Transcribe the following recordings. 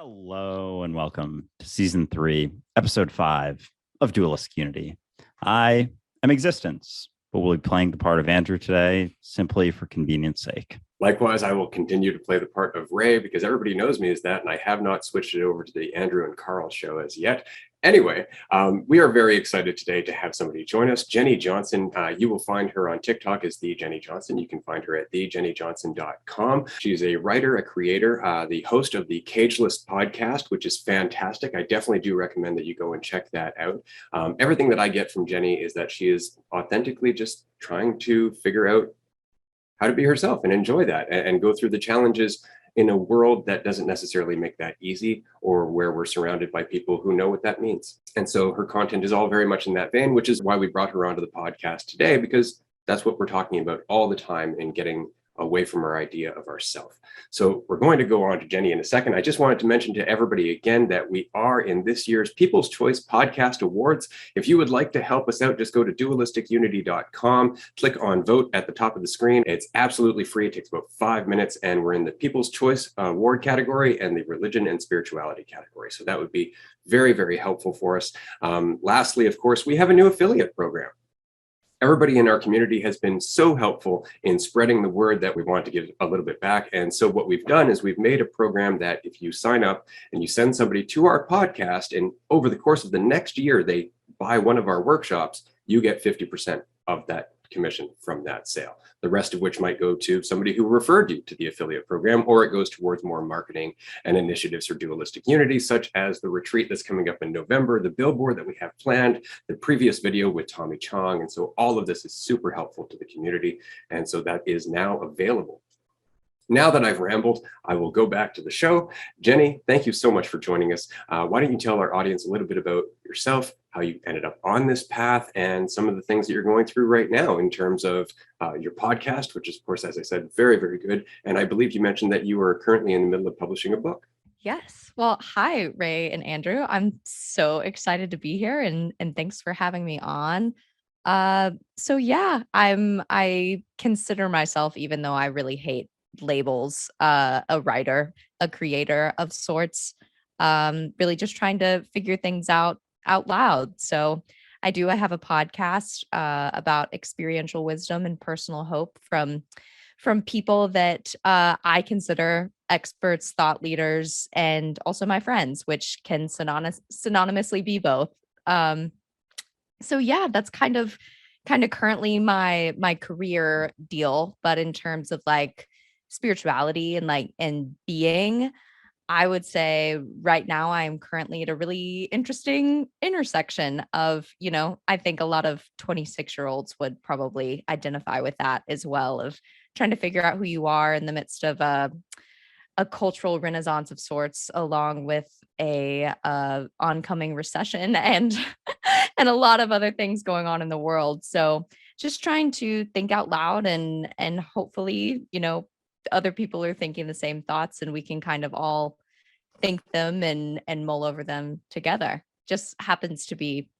Hello and welcome to season 3, episode 5 of Dualistic Unity. I am Existence, but will be playing the part of Andrew today simply for convenience sake. Likewise, I will continue to play the part of Ray because everybody knows me as that, and I have not switched it over to the Andrew and Carl show as yet. Anyway, we are very excited today to have somebody join us. Jenni Johnson, you will find her on TikTok as the Jenni Johnson. You can find her at thejennijohnson.com. She's a writer, a creator, the host of the Cageless podcast, which is fantastic. I definitely do recommend that you go and check that out. Everything that I get from Jenni is that she is authentically just trying to figure out how to be herself and enjoy that and go through the challenges in a world that doesn't necessarily make that easy, or where we're surrounded by people who know what that means. And so her content is all very much in that vein, which is why we brought her onto the podcast today, because that's what we're talking about all the time in getting away from our idea of ourself. So we're going to go on to Jenni in a second. I just wanted to mention to everybody again that we are in this year's People's Choice Podcast Awards. If you would like to help us out, just go to dualisticunity.com, click on vote at the top of the screen. It's absolutely free. It takes about 5 minutes, and we're in the People's Choice Award category and the Religion and Spirituality category. So that would be very, very helpful for us. Lastly, of course, we have a new affiliate program. Everybody in our community has been so helpful in spreading the word that we want to give a little bit back. And so what we've done is we've made a program that if you sign up and you send somebody to our podcast, and over the course of the next year, they buy one of our workshops, you get 50% of that commission from that sale. The rest of which might go to somebody who referred you to the affiliate program, or it goes towards more marketing and initiatives for Dualistic Unity, such as the retreat that's coming up in November, the billboard that we have planned, the previous video with Tommy Chong. And so all of this is super helpful to the community. And so that is now available. Now that I've rambled, I will go back to the show. Jenni, thank you so much for joining us. Why don't you tell our audience a little bit about yourself, how you ended up on this path, and some of the things that you're going through right now in terms of your podcast, which is, of course, as I said, very, very good. And I believe you mentioned that you are currently in the middle of publishing a book. Yes. Well, hi, Ray and Andrew. I'm so excited to be here, and thanks for having me on. So yeah, I consider myself, even though I really hate labels, a writer, a creator of sorts, really just trying to figure things out loud. So I have a podcast about experiential wisdom and personal hope from people that I consider experts, thought leaders, and also my friends, which can synonymously be both. So yeah, that's kind of currently my career deal. But in terms of like spirituality and being, I would say right now I'm currently at a really interesting intersection of, I think a lot of 26-year-olds would probably identify with that as well, of trying to figure out who you are in the midst of a cultural renaissance of sorts, along with a oncoming recession and and a lot of other things going on in the world. So just trying to think out loud and hopefully, other people are thinking the same thoughts, and we can kind of all think them and mull over them together. Just happens to be,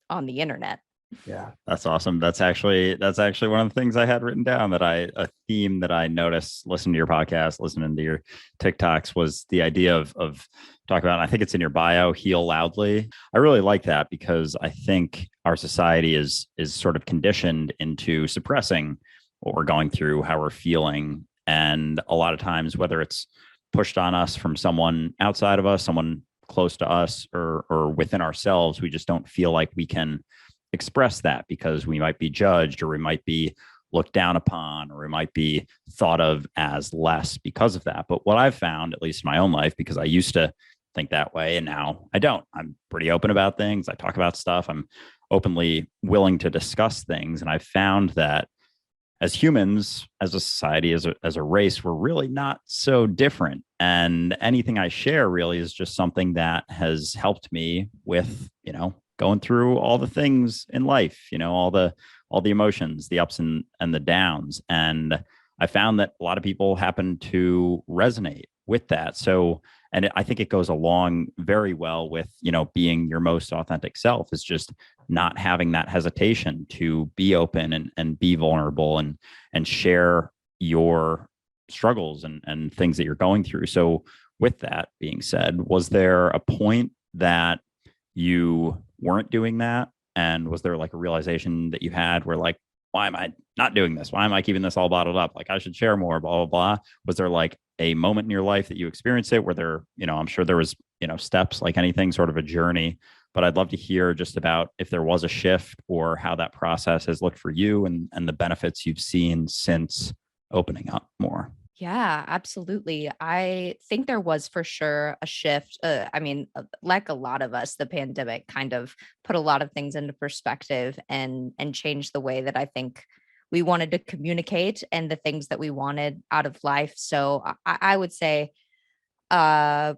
on the internet. Yeah, that's awesome. That's actually one of the things I had written down, a theme that I noticed listening to your podcast, listening to your TikToks, was the idea of talking about, and I think it's in your bio, heal loudly. I really like that because I think our society is sort of conditioned into suppressing what we're going through, how we're feeling. And a lot of times, whether it's pushed on us from someone outside of us, someone close to us, or within ourselves, we just don't feel like we can express that because we might be judged, or we might be looked down upon, or we might be thought of as less because of that. But what I've found, at least in my own life, because I used to think that way and now I don't, I'm pretty open about things. I talk about stuff. I'm openly willing to discuss things. And I've found that as humans, as a society, as a race, we're really not so different. And anything I share really is just something that has helped me with, going through all the things in life, all the emotions, the ups and the downs. And I found that a lot of people happen to resonate with that. So, and I think it goes along very well with, being your most authentic self, is just not having that hesitation to be open and be vulnerable and share your struggles and things that you're going through. So with that being said, was there a point that you weren't doing that? And was there like a realization that you had where like, why am I not doing this? Why am I keeping this all bottled up? Like I should share more, blah, blah, blah. Was there like a moment in your life that you experienced it where there, I'm sure there was, steps like anything, sort of a journey, but I'd love to hear just about if there was a shift or how that process has looked for you and the benefits you've seen since opening up more. Yeah, absolutely. I think there was for sure a shift. Like a lot of us, the pandemic kind of put a lot of things into perspective and changed the way that I think we wanted to communicate and the things that we wanted out of life. So I would say uh,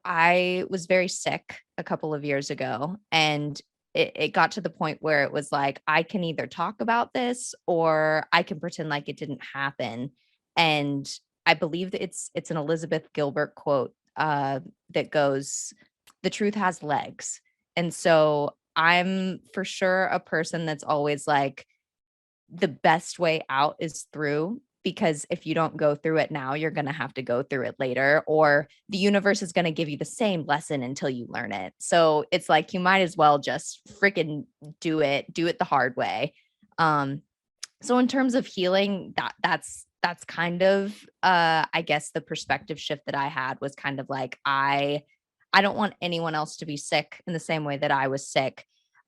I was very sick a couple of years ago, and it got to the point where it was like, I can either talk about this or I can pretend like it didn't happen. And I believe that it's an Elizabeth Gilbert quote that goes, "The truth has legs." And so I'm for sure a person that's always like, the best way out is through, because if you don't go through it now, you're going to have to go through it later, or the universe is going to give you the same lesson until you learn it. So it's like you might as well just freaking do it the hard way. Um so in terms of healing, that's kind of I guess the perspective shift that I had was kind of like, I don't want anyone else to be sick in the same way that I was sick,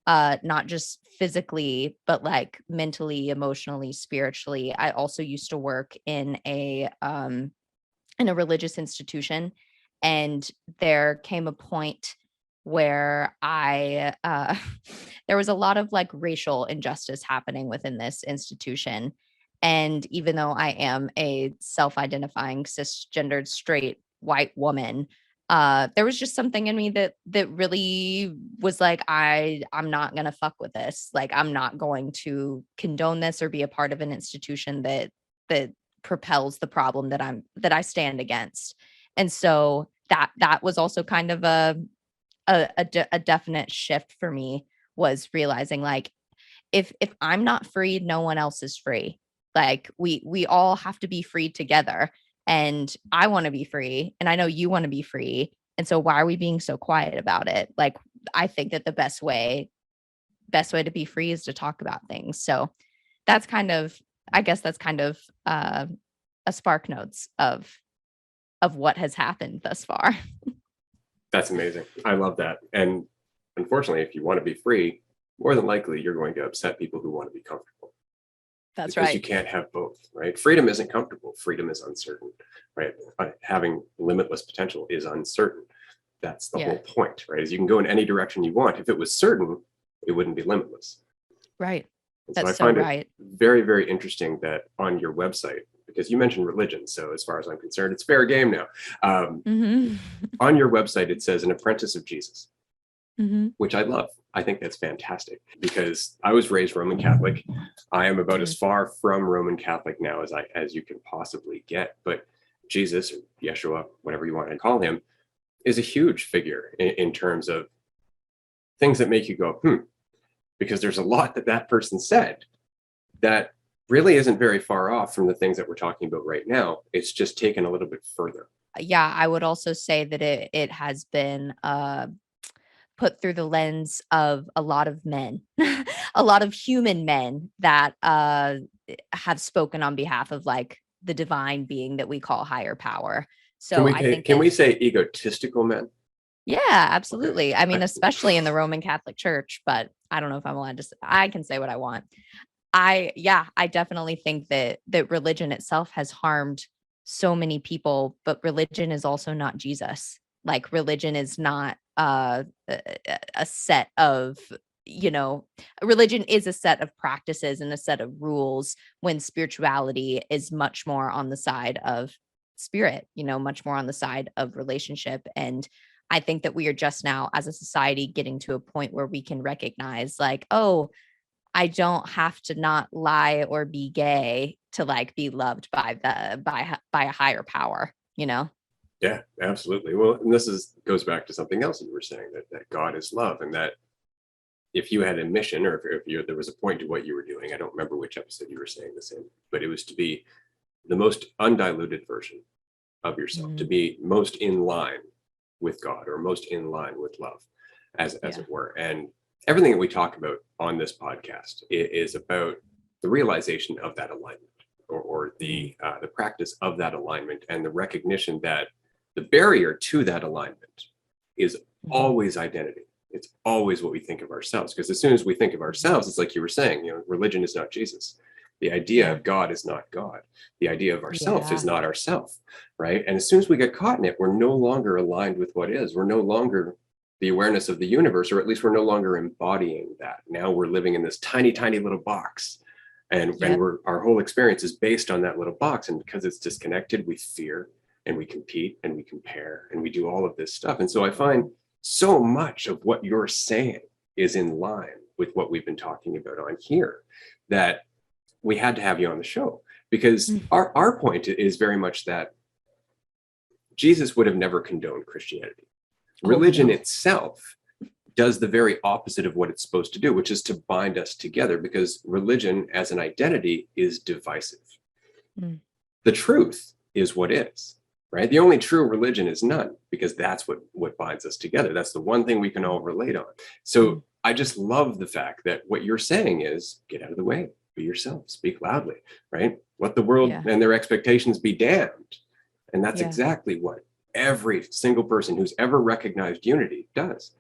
not just physically, but like mentally, emotionally, spiritually. I also used to work in a religious institution, and there came a point where I there was a lot of like racial injustice happening within this institution. And even though I am a self-identifying cisgendered straight white woman, there was just something in me that really was like, I'm not gonna fuck with this. Like I'm not going to condone this or be a part of an institution that propels the problem that I stand against. And so that was also kind of a definite shift for me, was realizing like, if I'm not free, no one else is free. Like we all have to be free together. And I want to be free, and I know you want to be free. And so why are we being so quiet about it? Like I think that the best way to be free is to talk about things. So that's kind of, I guess that's kind of a spark notes of what has happened thus far. That's amazing. I love that. And unfortunately, if you want to be free, more than likely you're going to upset people who want to be comfortable. That's Because right. you can't have both, right? Freedom isn't comfortable. Freedom is uncertain, right? Having limitless potential is uncertain. That's the Yeah. whole point, right? Is you can go in any direction you want. If it was certain, it wouldn't be limitless. Right. And so I That's so find right. it very, very interesting that on your website, because you mentioned religion, so as far as I'm concerned, it's fair game now. Hmm. On your website, it says an apprentice of Jesus, Hmm. which I love. I think that's fantastic because I was raised Roman Catholic. I am about as far from Roman Catholic now as you can possibly get. But Jesus, or Yeshua, whatever you want to call him, is a huge figure in terms of things that make you go, because there's a lot that person said that really isn't very far off from the things that we're talking about right now. It's just taken a little bit further. Yeah, I would also say that it has been put through the lens of a lot of men, a lot of human men that have spoken on behalf of like the divine being that we call higher power. Can So we I think can that, we say egotistical men? yeah, Okay. absolutely. I mean, especially in the Roman Catholic Church, but I don't know if I'm allowed to I can say what I want. I definitely think that religion itself has harmed so many people, but religion is also not Jesus. Like religion is not a set of, you know, religion is a set of practices and a set of rules, when spirituality is much more on the side of spirit, much more on the side of relationship. And I think that we are just now as a society getting to a point where we can recognize like, oh, I don't have to not lie or be gay to like be loved by a higher power, you know? Yeah, absolutely. Well, and this goes back to something else you were saying, that God is love, and that if you had a mission, or if there was a point to what you were doing, I don't remember which episode you were saying this in, but it was to be the most undiluted version of yourself, to be most in line with God or most in line with love, as it were. And everything that we talk about on this podcast is about the realization of that alignment, or the practice of that alignment, and the recognition that the barrier to that alignment is always identity. It's always what we think of ourselves, because as soon as we think of ourselves, it's like you were saying, religion is not Jesus. The idea of God is not God. The idea of ourself is not ourself, right? And as soon as we get caught in it, we're no longer aligned with what is. We're no longer the awareness of the universe, or at least we're no longer embodying that. Now we're living in this tiny, tiny little box. And our whole experience is based on that little box. And because it's disconnected, we fear and we compete and we compare and we do all of this stuff. And so I find so much of what you're saying is in line with what we've been talking about on here, that we had to have you on the show, because our point is very much that Jesus would have never condoned Christianity. Religion itself does the very opposite of what it's supposed to do, which is to bind us together, because religion as an identity is divisive. The truth is what is, right? The only true religion is none, because that's what binds us together. That's the one thing we can all relate on. So I just love the fact that what you're saying is, get out of the way, be yourself, speak loudly, right? Let the world and their expectations be damned. And that's exactly what every single person who's ever recognized unity does,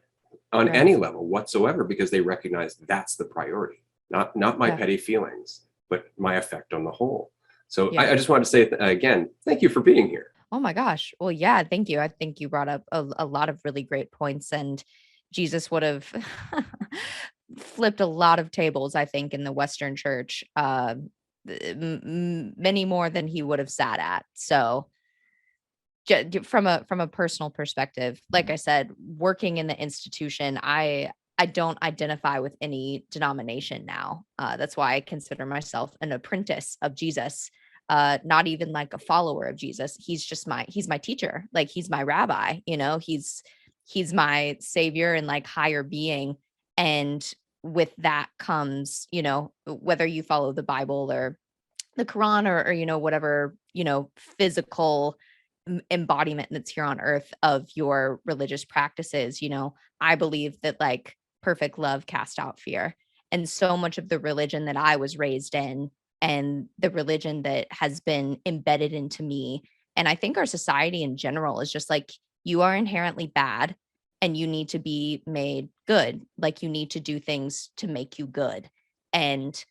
on any level whatsoever, because they recognize that's the priority, not my petty feelings, but my effect on the whole. So I just want to say again, thank you for being here. Oh my gosh. Well, yeah, thank you. I think you brought up a lot of really great points, and Jesus would have flipped a lot of tables, I think, in the Western church, many more than he would have sat at. So from a personal perspective, like I said, working in the institution, I don't identify with any denomination now. That's why I consider myself an apprentice of Jesus. Not even like a follower of Jesus. He's my teacher. Like, he's my rabbi, he's my savior and like higher being. And with that comes, whether you follow the Bible or the Quran or whatever, physical embodiment that's here on earth of your religious practices, I believe that like perfect love casts out fear. And so much of the religion that I was raised in, and the religion that has been embedded into me, and I think our society in general, is just like, you are inherently bad and you need to be made good. Like, you need to do things to make you good. And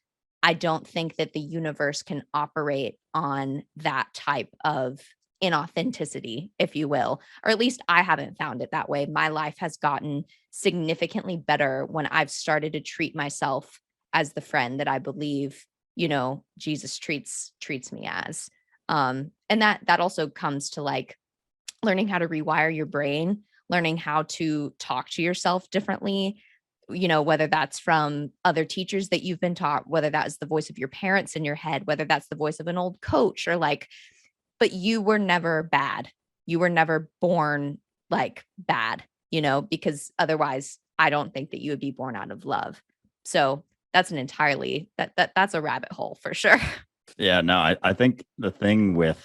I don't think that the universe can operate on that type of inauthenticity, if you will, or at least I haven't found it that way. My life has gotten significantly better when I've started to treat myself as the friend that I believe, Jesus treats me as. And that also comes to like learning how to rewire your brain, learning how to talk to yourself differently, whether that's from other teachers that you've been taught, whether that's the voice of your parents in your head, whether that's the voice of an old coach, or like, but you were never bad. You were never born like bad, because otherwise I don't think that you would be born out of love. So that's an entirely, that's a rabbit hole for sure. Yeah, no, I think the thing with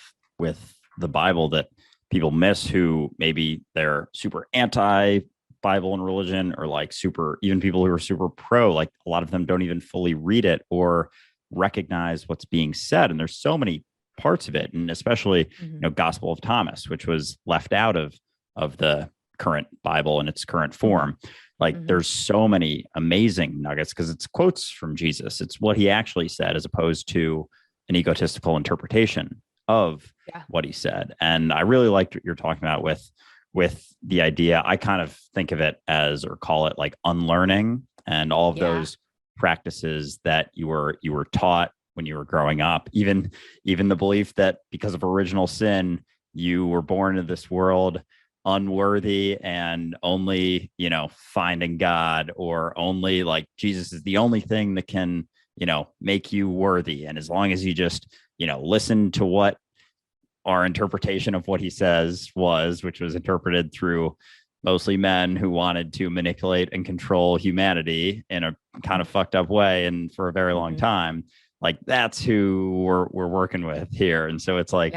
the Bible that people miss, who maybe they're super anti-Bible and religion, or like even people who are super pro, like a lot of them don't even fully read it or recognize what's being said. And there's so many parts of it, and especially Gospel of Thomas, which was left out of the current Bible in its current form. Like, there's so many amazing nuggets, because it's quotes from Jesus. It's what he actually said, as opposed to an egotistical interpretation of what he said. And I really liked what you're talking about with the idea. I kind of think of it as, or call it like unlearning, and all of those practices that you were taught when you were growing up, even the belief that because of original sin, you were born into this world unworthy, and only, finding God, or only like Jesus is the only thing that can, make you worthy. And as long as you just, listen to what our interpretation of what he says was, which was interpreted through mostly men who wanted to manipulate and control humanity in a kind of fucked up way, and for a very long time, like, that's who we're working with here. And so it's like,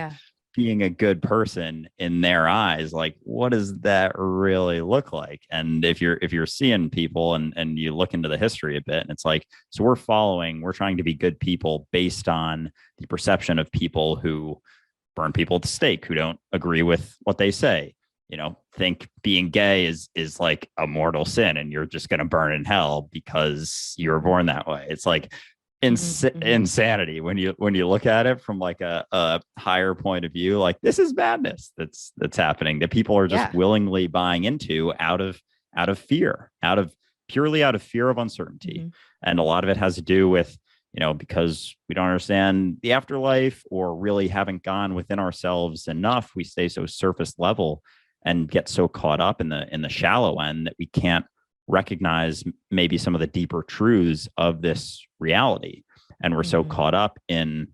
being a good person in their eyes, like what does that really look like? And if you're seeing people and you look into the history a bit, and it's like, so we're trying to be good people based on the perception of people who burn people at the stake, who don't agree with what they say, think being gay is like a mortal sin and you're just going to burn in hell because you were born that way. It's like insanity when you look at it from like a higher point of view. Like, this is madness that's happening, that people are just willingly buying into out of fear, purely out of fear of uncertainty. And a lot of it has to do with, because we don't understand the afterlife or really haven't gone within ourselves enough. We stay so surface level and get so caught up in the shallow end that we can't recognize maybe some of the deeper truths of this reality. And we're so caught up in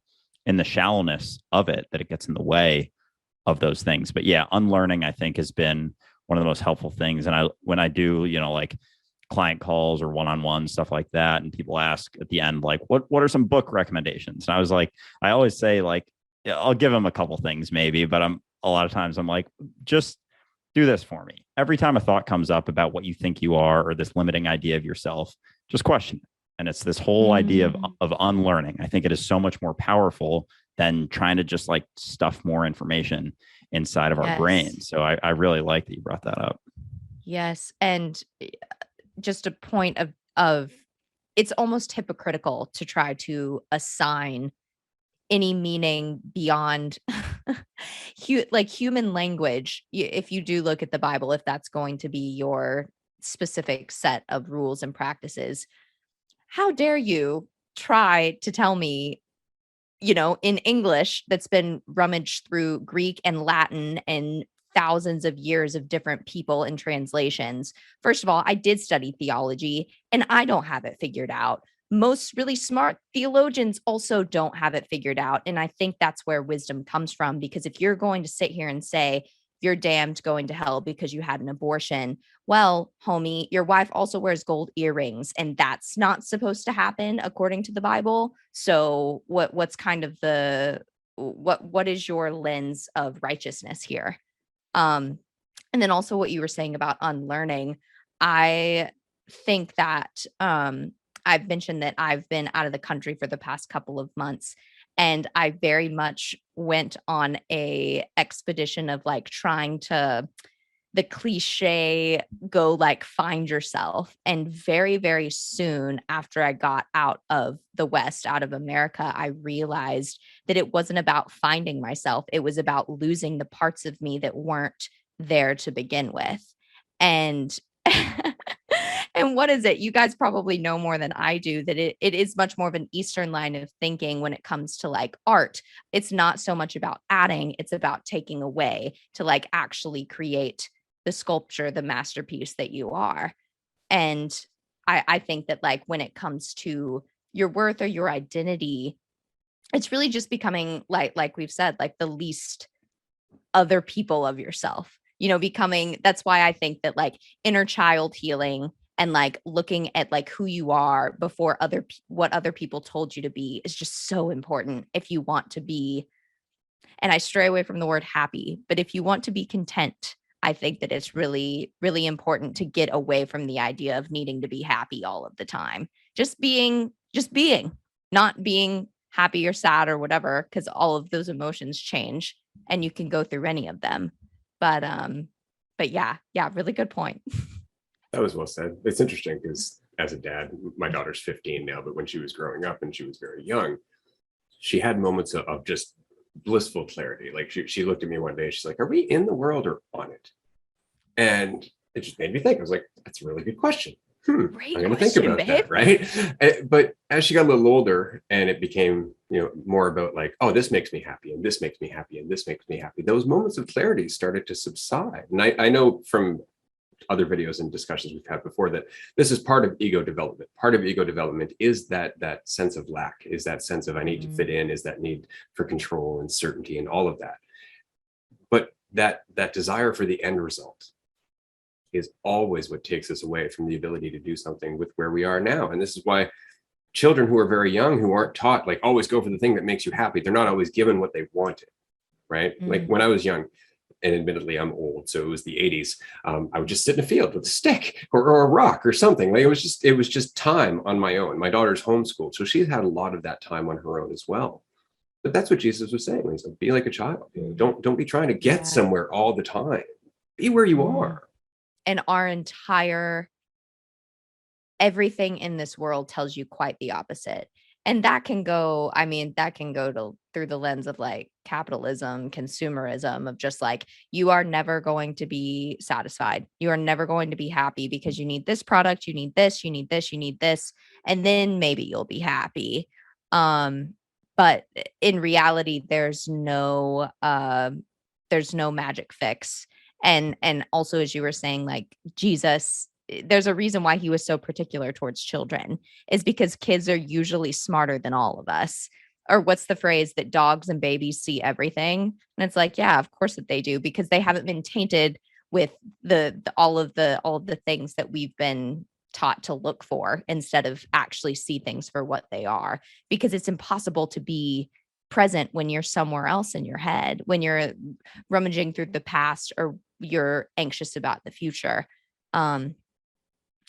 the shallowness of it that it gets in the way of those things. But yeah, unlearning, I think, has been one of the most helpful things. And when I do, like client calls or one-on-one stuff like that, and people ask at the end, like, what are some book recommendations? And I was like, I always say, like, I'll give them a couple things maybe, but a lot of times I'm like, just do this for me. Every time a thought comes up about what you think you are or this limiting idea of yourself, just question it. And it's this whole idea of unlearning. I think it is so much more powerful than trying to just like stuff more information inside of our brain. So I really like that you brought that up. Yes. And just a point of it's almost hypocritical to try to assign any meaning beyond like human language. If you do look at the Bible, if that's going to be your specific set of rules and practices, how dare you try to tell me, in English that's been rummaged through Greek and Latin and thousands of years of different people and translations. First of all, I did study theology and I don't have it figured out. Most really smart theologians also don't have it figured out. And I think that's where wisdom comes from, because if you're going to sit here and say you're damned going to hell because you had an abortion, well, homie, your wife also wears gold earrings and that's not supposed to happen according to the Bible. So what's kind of what is your lens of righteousness here? And then also what you were saying about unlearning, I think that I've mentioned that I've been out of the country for the past couple of months, and I very much went on a expedition of like trying to, the cliche, go like find yourself. And very, very soon after I got out of the West, out of America, I realized that it wasn't about finding myself. It was about losing the parts of me that weren't there to begin with. And and what is it? You guys probably know more than I do that it is much more of an Eastern line of thinking when it comes to like art. It's not so much about adding, it's about taking away to like actually create the sculpture, the masterpiece that you are. And I think that like when it comes to your worth or your identity, it's really just becoming like we've said, like the least other people of yourself, becoming, that's why I think that like inner child healing and like looking at like who you are before what other people told you to be is just so important if you want to be, and I stray away from the word happy, but if you want to be content, I think that it's really, really important to get away from the idea of needing to be happy all of the time. Just being, not being happy or sad or whatever, because all of those emotions change and you can go through any of them. But yeah, really good point. That was well said. It's interesting because as a dad, my daughter's 15 now, but when she was growing up and she was very young, she had moments of just blissful clarity. Like she looked at me one day, she's like, are we in the world or on it? And it just made me think. I was like, that's a really good question. Great I'm going to think question, about babe. that, right? But as she got a little older and it became, more about like, oh, this makes me happy and this makes me happy and this makes me happy, those moments of clarity started to subside. And I know from other videos and discussions we've had before that this is part of ego development. Part of ego development is that sense of lack, is that sense of I need to fit in, is that need for control and certainty and all of that. But that desire for the end result is always what takes us away from the ability to do something with where we are now. And this is why children who are very young, who aren't taught like always go for the thing that makes you happy, they're not always given what they wanted. right? Like Mm. when I was young, and admittedly I'm old, so it was the 80s. I would just sit in a field with a stick or a rock or something. Like it was just time on my own. My daughter's homeschooled, so she's had a lot of that time on her own as well. But that's what Jesus was saying. He's like, be like a child. You know, don't be trying to get Yeah. somewhere all the time. Be where you Mm. are. And our entire everything in this world tells you quite the opposite. And that can go, I mean, that can go to through the lens of like capitalism, consumerism, of just like you are never going to be satisfied. You are never going to be happy because you need this product, you need this, you need this, you need this, and then maybe you'll be happy. Um, but in reality, there's no magic fix. And also, as you were saying, like Jesus, there's a reason why he was so particular towards children, is because kids are usually smarter than all of us. Or what's the phrase that dogs and babies see everything? And it's like, yeah, of course that they do, because they haven't been tainted with all of the things that we've been taught to look for, instead of actually see things for what they are, because it's impossible to be present when you're somewhere else in your head, when you're rummaging through the past, or you're anxious about the future. um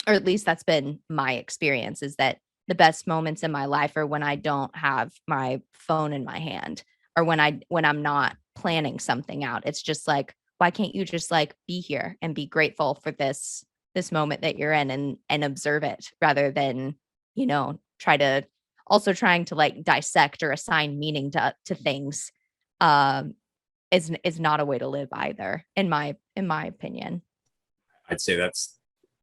or at least that's been my experience, is that the best moments in my life are when I don't have my phone in my hand, or when I'm not planning something out. It's just like, why can't you just like be here and be grateful for this moment that you're in, and observe it, rather than, try to trying to like dissect or assign meaning to things. um is not a way to live either, in my opinion. I'd say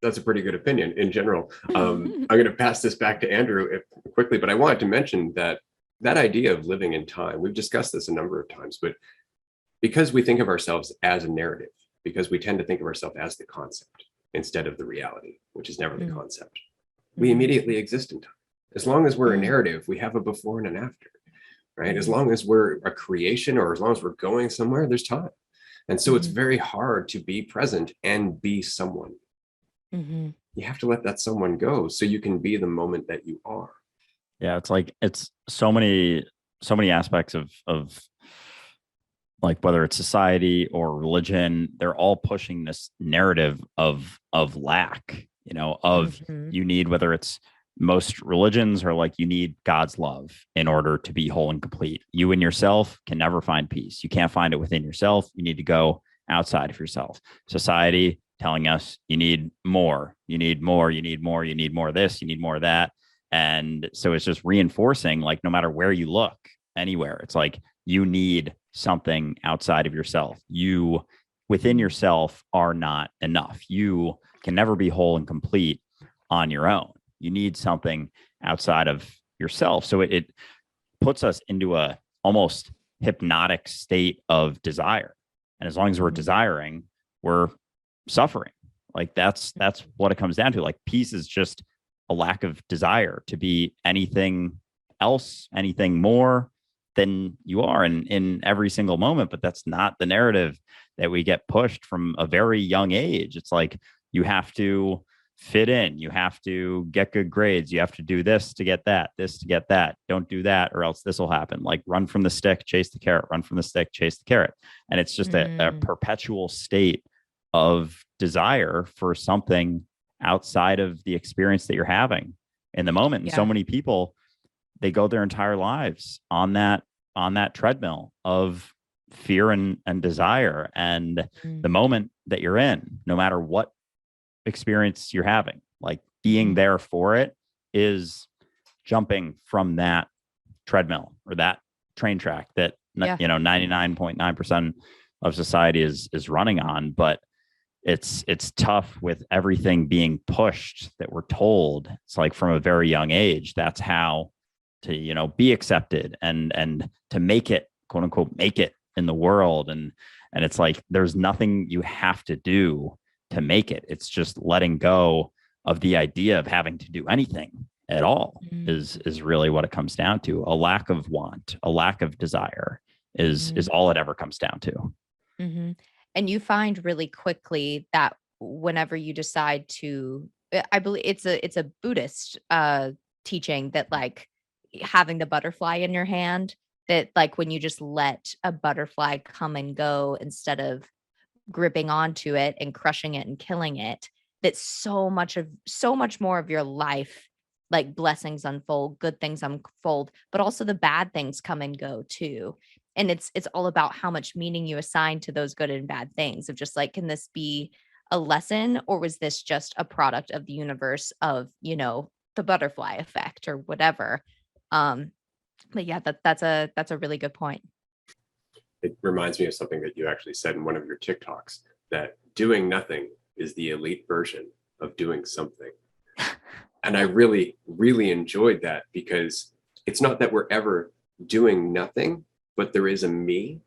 that's a pretty good opinion in general. I'm going to pass this back to Andrew quickly, but I wanted to mention that that idea of living in time, we've discussed this a number of times, but because we think of ourselves as a narrative, because we tend to think of ourselves as the concept instead of the reality, which is never the concept, we immediately exist in time. As long as we're a narrative, we have a before and an after, right? As long as we're a creation, or as long as we're going somewhere, there's time. And so it's very hard to be present and be someone. You have to let that someone go so you can be the moment that you are. Yeah, it's like it's so many aspects of like whether it's society or religion, they're all pushing this narrative of lack, of you need, whether it's most religions are like you need God's love in order to be whole and complete. You and yourself can never find peace. You can't find it within yourself. You need to go outside of yourself. Society telling us you need more, you need more, you need more, you need more of this, you need more of that. And so it's just reinforcing, like, no matter where you look, anywhere, it's like you need something outside of yourself. You within yourself are not enough. You can never be whole and complete on your own. You need something outside of yourself. So it puts us into a almost hypnotic state of desire. And as long as we're desiring, we're suffering. Like that's what it comes down to. Like peace is just a lack of desire to be anything else, anything more than you are in every single moment. But that's not the narrative that we get pushed from a very young age. It's like you have to fit in, you have to get good grades, you have to do this to get that, this to get that, don't do that or else this will happen. Like run from the stick, chase the carrot, run from the stick, chase the carrot. And it's just a perpetual state of desire for something outside of the experience that you're having in the moment. And so many people, they go their entire lives on that treadmill of fear and desire. And the moment that you're in, no matter what experience you're having, like being there for it is jumping from that treadmill or that train track that 99.9% of society is running on. But it's tough with everything being pushed that we're told. It's like from a very young age, that's how to be accepted and to make it, quote unquote, make it in the world. And it's like there's nothing you have to do to make it. It's just letting go of the idea of having to do anything at all is really what it comes down to. A lack of want, a lack of desire is all it ever comes down to. And you find really quickly that whenever you decide to, I believe it's a Buddhist teaching that like having the butterfly in your hand, that like when you just let a butterfly come and go instead of gripping onto it and crushing it and killing it, that so much more of your life, like blessings unfold, good things unfold, but also the bad things come and go too. And it's all about how much meaning you assign to those good and bad things, of just like, can this be a lesson, or was this just a product of the universe of, the butterfly effect or whatever? But yeah, that's a really good point. It reminds me of something that you actually said in one of your TikToks, that doing nothing is the elite version of doing something. And I really, really enjoyed that, because it's not that we're ever doing nothing, but there is a me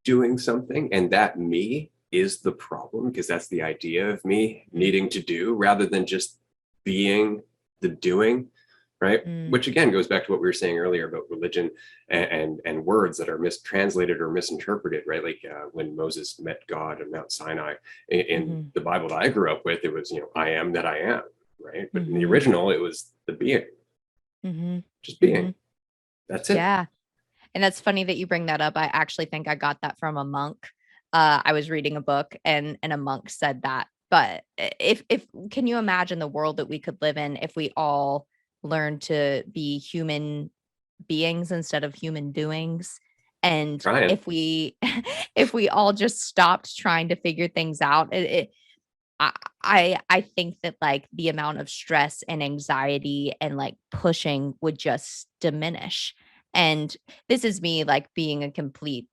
doing something. And that me is the problem, because that's the idea of me needing to do rather than just being the doing. Right. Which again goes back to what we were saying earlier about religion and words that are mistranslated or misinterpreted. Right. Like when Moses met God on Mount Sinai in the Bible that I grew up with, it was, I am that I am. Right. But in the original, it was the being, just being. That's it. Yeah. And that's funny that you bring that up. I actually think I got that from a monk. I was reading a book and a monk said that. But if can you imagine the world that we could live in if we all learn to be human beings instead of human doings? And Trying. if we if we all just stopped trying to figure things out, I think that like the amount of stress and anxiety and like pushing would just diminish. And this is me like being a complete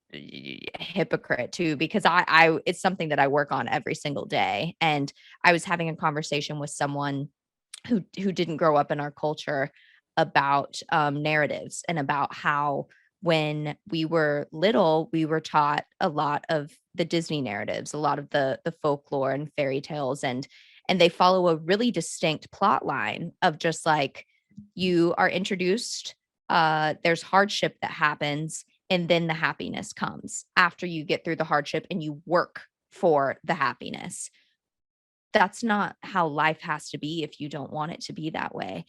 hypocrite too, because I it's something that I work on every single day. And I was having a conversation with someone who didn't grow up in our culture about narratives, and about how when we were little, we were taught a lot of the Disney narratives, a lot of the folklore and fairy tales, and they follow a really distinct plot line of just like, you are introduced, there's hardship that happens, and then the happiness comes after you get through the hardship and you work for the happiness. That's not how life has to be if you don't want it to be that way.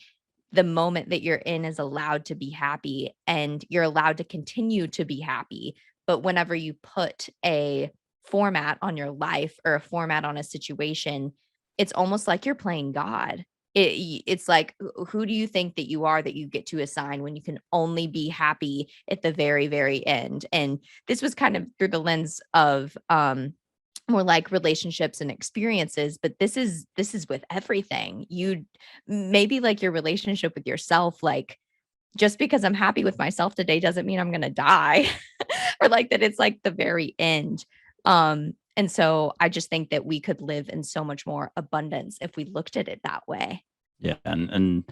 The moment that you're in is allowed to be happy, and you're allowed to continue to be happy. But whenever you put a format on your life or a format on a situation, it's almost like you're playing God. It's like, who do you think that you are that you get to assign when you can only be happy at the very, very end? And this was kind of through the lens of more like relationships and experiences, but this is with everything. You maybe like your relationship with yourself, like, just because I'm happy with myself today doesn't mean I'm going to die, or like that it's like the very end. And so I just think that we could live in so much more abundance if we looked at it that way. Yeah. And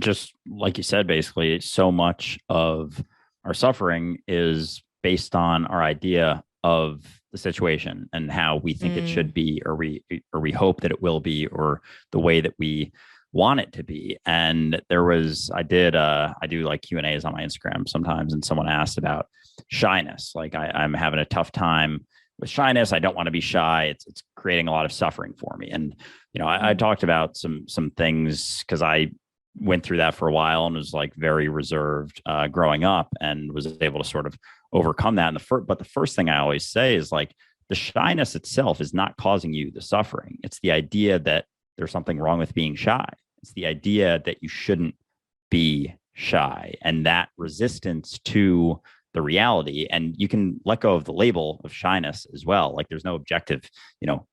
just like you said, basically, so much of our suffering is based on our idea of the situation and how we think it should be, or we hope that it will be, or the way that we want it to be. And I do like Q&As on my Instagram sometimes, and someone asked about shyness. Like I'm having a tough time with shyness. I don't want to be shy. It's creating a lot of suffering for me. And I talked about some things, because I went through that for a while and was like very reserved growing up, and was able to sort of overcome that. But the first thing I always say is like, the shyness itself is not causing you the suffering. It's the idea that there's something wrong with being shy. It's the idea that you shouldn't be shy, and that resistance to the reality. And you can let go of the label of shyness as well. Like there's no objective,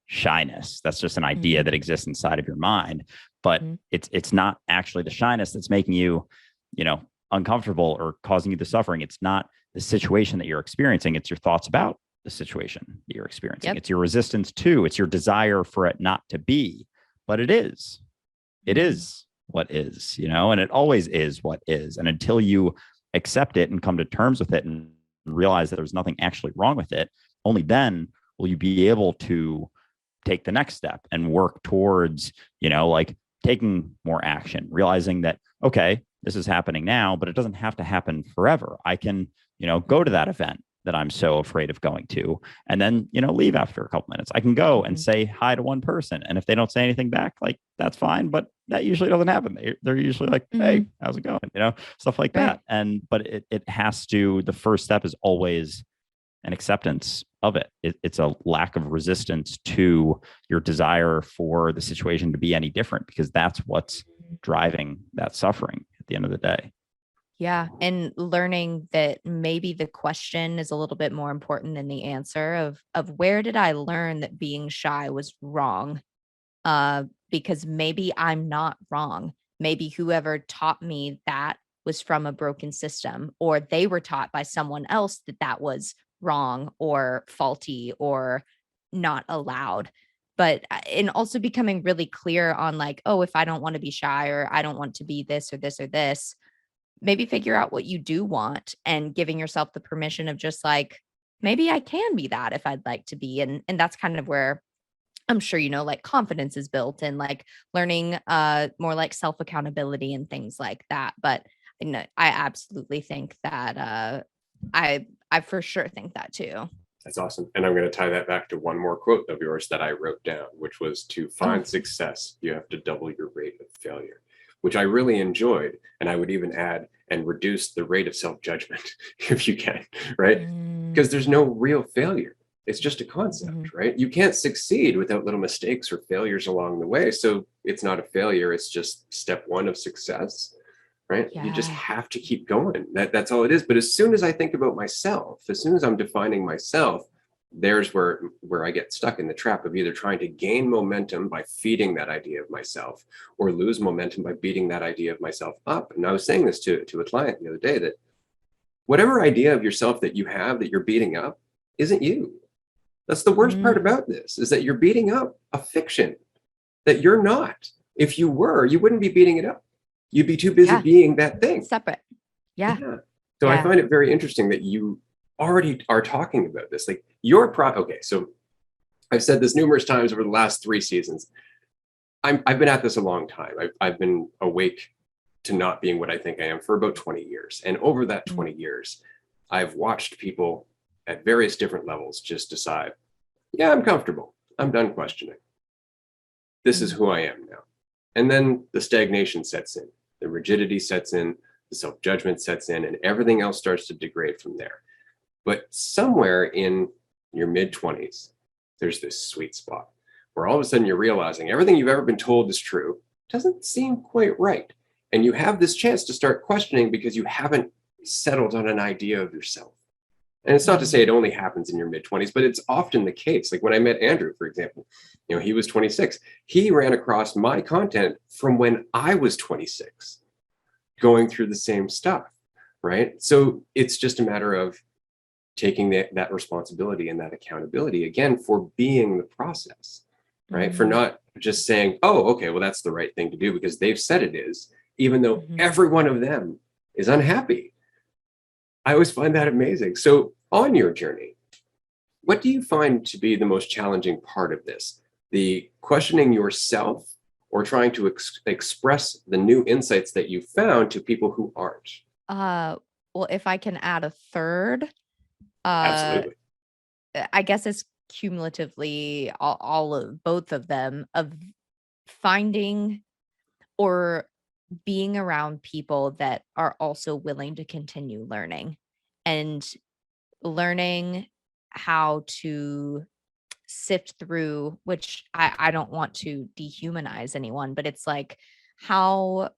shyness. That's just an idea that exists inside of your mind. But it's not actually the shyness that's making you, uncomfortable or causing you the suffering. It's not the situation that you're experiencing. It's your thoughts about the situation that you're experiencing. Yep. It's your resistance to, it's your desire for it not to be, but it is what is, and it always is what is. And until you accept it and come to terms with it and realize that there's nothing actually wrong with it, only then will you be able to take the next step and work towards, like taking more action, realizing that, okay, this is happening now, but it doesn't have to happen forever. I can, go to that event that I'm so afraid of going to, and then, leave after a couple minutes. I can go and say hi to one person. And if they don't say anything back, like, that's fine. But that usually doesn't happen. They're usually like, hey, how's it going? Stuff like Right. that. But it has to, the first step is always an acceptance of it. It's a lack of resistance to your desire for the situation to be any different, because that's what's driving that suffering at the end of the day. Yeah. And learning that maybe the question is a little bit more important than the answer of where did I learn that being shy was wrong? Because maybe I'm not wrong. Maybe whoever taught me that was from a broken system, or they were taught by someone else that that was wrong or faulty or not allowed. But and also becoming really clear on like, oh, if I don't want to be shy, or I don't want to be this or this or this, maybe figure out what you do want, and giving yourself the permission of just like, maybe I can be that if I'd like to be. And that's kind of where I'm sure, like confidence is built, and like learning more like self accountability and things like that. But I absolutely think that I for sure think that too. That's awesome. And I'm going to tie that back to one more quote of yours that I wrote down, which was, to find success, you have to double your rate of failure, which I really enjoyed. And I would even add, and reduce the rate of self-judgment if you can, right? Because there's no real failure. It's just a concept, right? You can't succeed without little mistakes or failures along the way. So it's not a failure. It's just step one of success, right? Yeah. You just have to keep going. That's all it is. But as soon as I think about myself, as soon as I'm defining myself, there's where I get stuck in the trap of either trying to gain momentum by feeding that idea of myself, or lose momentum by beating that idea of myself up. And I was saying this to a client the other day, that whatever idea of yourself that you have that you're beating up isn't you. That's the worst part about this, is that you're beating up a fiction that you're not. If you were, you wouldn't be beating it up. You'd be too busy being that thing. Separate. Yeah. So I find it very interesting that you already are talking about this. Like okay, so I've said this numerous times over the last 3 seasons. I've been at this a long time. I've been awake to not being what I think I am for about 20 years. And over that 20 years, I've watched people at various different levels just decide, yeah, I'm comfortable. I'm done questioning. This is who I am now. And then the stagnation sets in, the rigidity sets in, the self-judgment sets in, and everything else starts to degrade from there. But somewhere in your mid-20s, there's this sweet spot where all of a sudden you're realizing everything you've ever been told is true doesn't seem quite right. And you have this chance to start questioning because you haven't settled on an idea of yourself. And it's not to say it only happens in your mid-20s, but it's often the case. Like when I met Andrew, for example, he was 26. He ran across my content from when I was 26, going through the same stuff, right? So it's just a matter of taking that responsibility and that accountability, again, for being the process, right? For not just saying, oh, okay, well, that's the right thing to do because they've said it is, even though every one of them is unhappy. I always find that amazing. So on your journey, what do you find to be the most challenging part of this? The questioning yourself, or trying to express the new insights that you found to people who aren't? Well, if I can add a third, Absolutely. I guess it's cumulatively all of both of them, of finding or being around people that are also willing to continue learning, and learning how to sift through, which I don't want to dehumanize anyone, but it's like how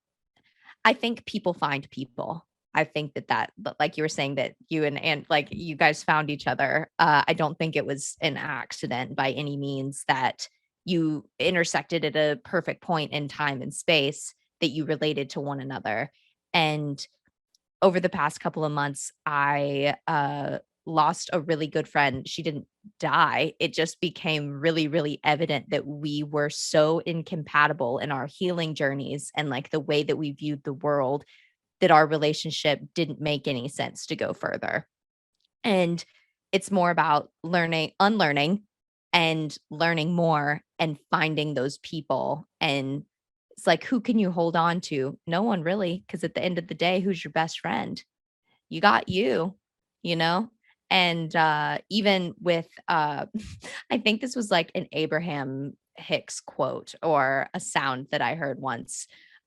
I think people find people. I think but like you were saying that you and like you guys found each other. I don't think it was an accident by any means that you intersected at a perfect point in time and space, that you related to one another. And over the past couple of months, I lost a really good friend. She didn't die. It just became really, really evident that we were so incompatible in our healing journeys and like the way that we viewed the world, that our relationship didn't make any sense to go further. And it's more about unlearning and learning more and finding those people. And it's like, who can you hold on to? No one really, because at the end of the day, who's your best friend? You got you know? And even with, I think this was like an Abraham Hicks quote or a sound that I heard once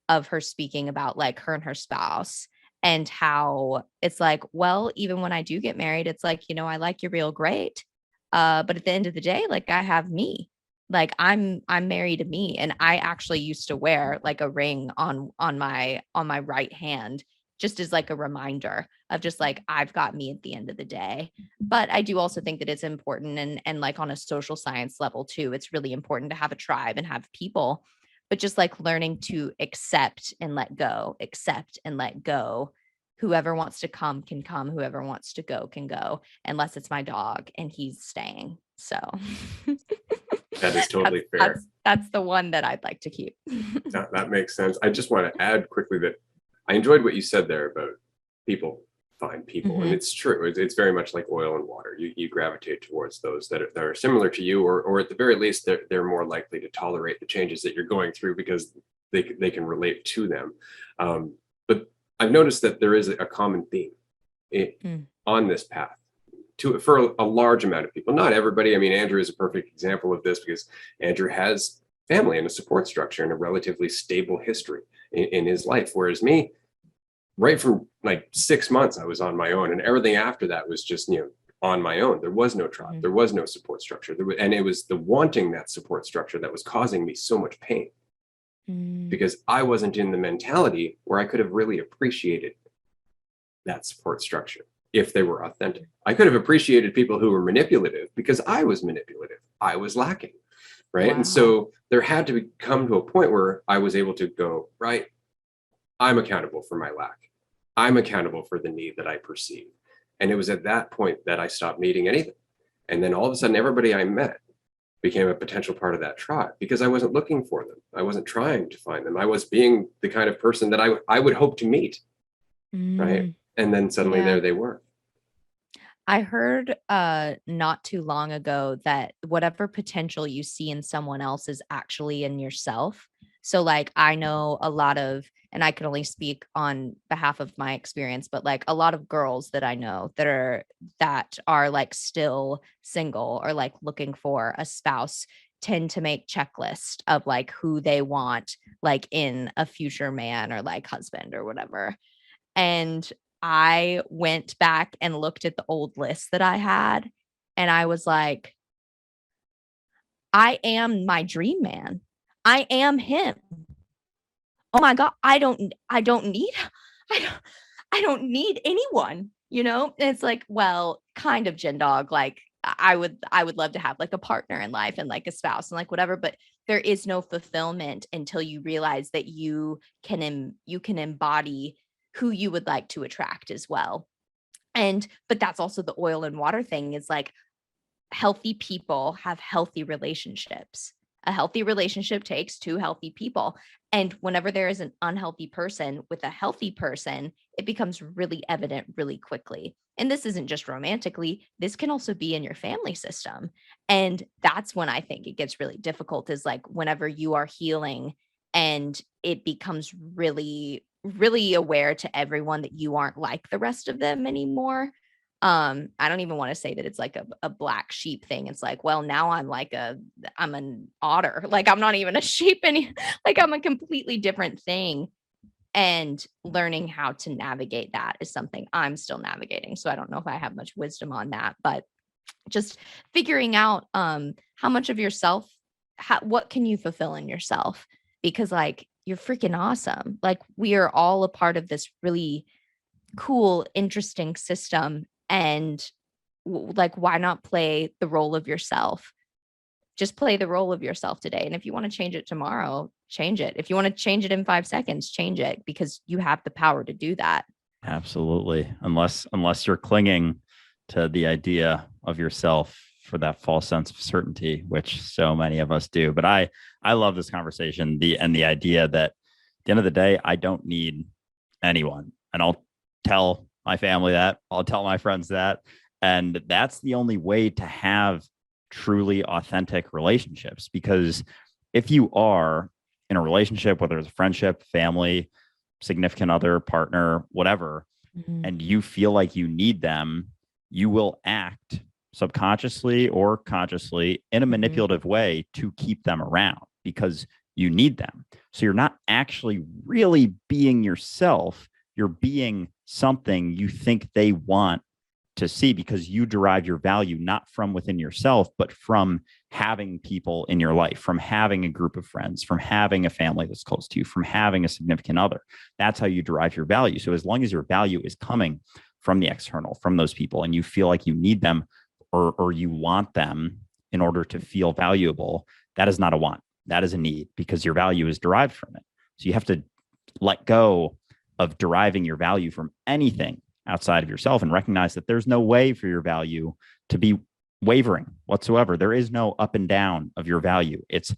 of her speaking about like her and her spouse and how it's like, well, even when I do get married, it's like, I like you real great. But at the end of the day, like I have me. Like I'm married to me. And I actually used to wear like a ring on my right hand, just as like a reminder of just like I've got me at the end of the day. But I do also think that it's important and like on a social science level too, it's really important to have a tribe and have people, but just like learning to accept and let go, accept and let go. Whoever wants to come can come, whoever wants to go can go, unless it's my dog and he's staying. So That is totally fair. That's the one that I'd like to keep. That makes sense. I just want to add quickly that I enjoyed what you said there about people find people. And it's true. It's very much like oil and water. You gravitate towards those that are similar to you, or at the very least, they're more likely to tolerate the changes that you're going through because they can relate to them. But I've noticed that there is a common theme on this path for a large amount of people. Not everybody. I mean, Andrew is a perfect example of this because Andrew has family and a support structure and a relatively stable history in his life. Whereas me, right from like 6 months, I was on my own, and everything after that was just, on my own. There was no tribe. There was no support structure. And it was the wanting that support structure that was causing me so much pain because I wasn't in the mentality where I could have really appreciated that support structure if they were authentic. I could have appreciated people who were manipulative because I was manipulative. I was lacking. Right. Wow. And so there had to come to a point where I was able to go, right, I'm accountable for my lack. I'm accountable for the need that I perceive. And it was at that point that I stopped needing anything. And then all of a sudden, everybody I met became a potential part of that tribe because I wasn't looking for them. I wasn't trying to find them. I was being the kind of person that I would hope to meet. Right. And then suddenly there they were. I heard not too long ago that whatever potential you see in someone else is actually in yourself. So like I know a lot of, and I can only speak on behalf of my experience, but like a lot of girls that I know that are like still single or like looking for a spouse tend to make checklist of like who they want like in a future man or like husband or whatever. And I went back and looked at the old list that I had, and I was like, I am my dream man. I am him. Oh my God, I don't need I don't need anyone, And it's like, well, kind of Gen Dog, like I would love to have like a partner in life and like a spouse and like whatever, but there is no fulfillment until you realize that you can embody who you would like to attract as well. But that's also the oil and water thing is like healthy people have healthy relationships. A healthy relationship takes two healthy people. And whenever there is an unhealthy person with a healthy person, it becomes really evident really quickly. And this isn't just romantically, this can also be in your family system. And that's when I think it gets really difficult is like whenever you are healing and it becomes really, really aware to everyone that you aren't like the rest of them anymore. I don't even want to say that it's like a black sheep thing. It's like, well, now I'm an otter. Like I'm not even a sheep like I'm a completely different thing. And learning how to navigate that is something I'm still navigating. So I don't know if I have much wisdom on that, but just figuring out how much of yourself, what can you fulfill in yourself? Because like you're freaking awesome. Like we are all a part of this really cool, interesting system. And like, why not play the role of yourself? Just play the role of yourself today. And if you want to change it tomorrow, change it. If you want to change it in 5 seconds, change it because you have the power to do that. Absolutely. Unless you're clinging to the idea of yourself for that false sense of certainty, which so many of us do. But I love this conversation. The idea that at the end of the day, I don't need anyone. And I'll tell my family that, I'll tell my friends that. And that's the only way to have truly authentic relationships. Because if you are in a relationship, whether it's a friendship, family, significant other, partner, whatever, and you feel like you need them, you will act subconsciously or consciously in a manipulative way to keep them around because you need them. So you're not actually really being yourself. You're being something you think they want to see because you derive your value not from within yourself, but from having people in your life, from having a group of friends, from having a family that's close to you, from having a significant other. That's how you derive your value. So as long as your value is coming from the external, from those people, and you feel like you need them or you want them in order to feel valuable, that is not a want. That is a need because your value is derived from it. So you have to let go of deriving your value from anything outside of yourself and recognize that there's no way for your value to be wavering whatsoever. There is no up and down of your value. It's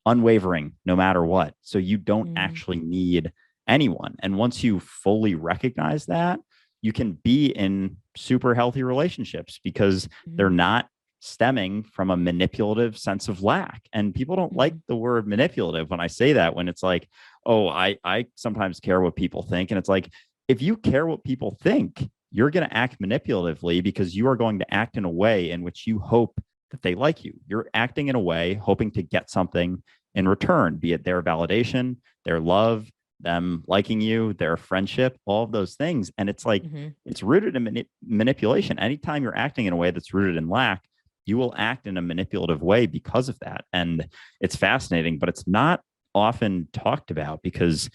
unwavering no matter what. So you don't actually need anyone. And once you fully recognize that, you can be in super healthy relationships because they're not stemming from a manipulative sense of lack. And people don't like the word manipulative when I say that, when it's like, oh, I sometimes care what people think. And it's like, if you care what people think, you're going to act manipulatively because you are going to act in a way in which you hope that they like you. You're acting in a way hoping to get something in return, be it their validation, their love, them liking you, their friendship, all of those things. And it's like, it's rooted in manipulation. Anytime you're acting in a way that's rooted in lack, you will act in a manipulative way because of that. And it's fascinating, but it's not often talked about because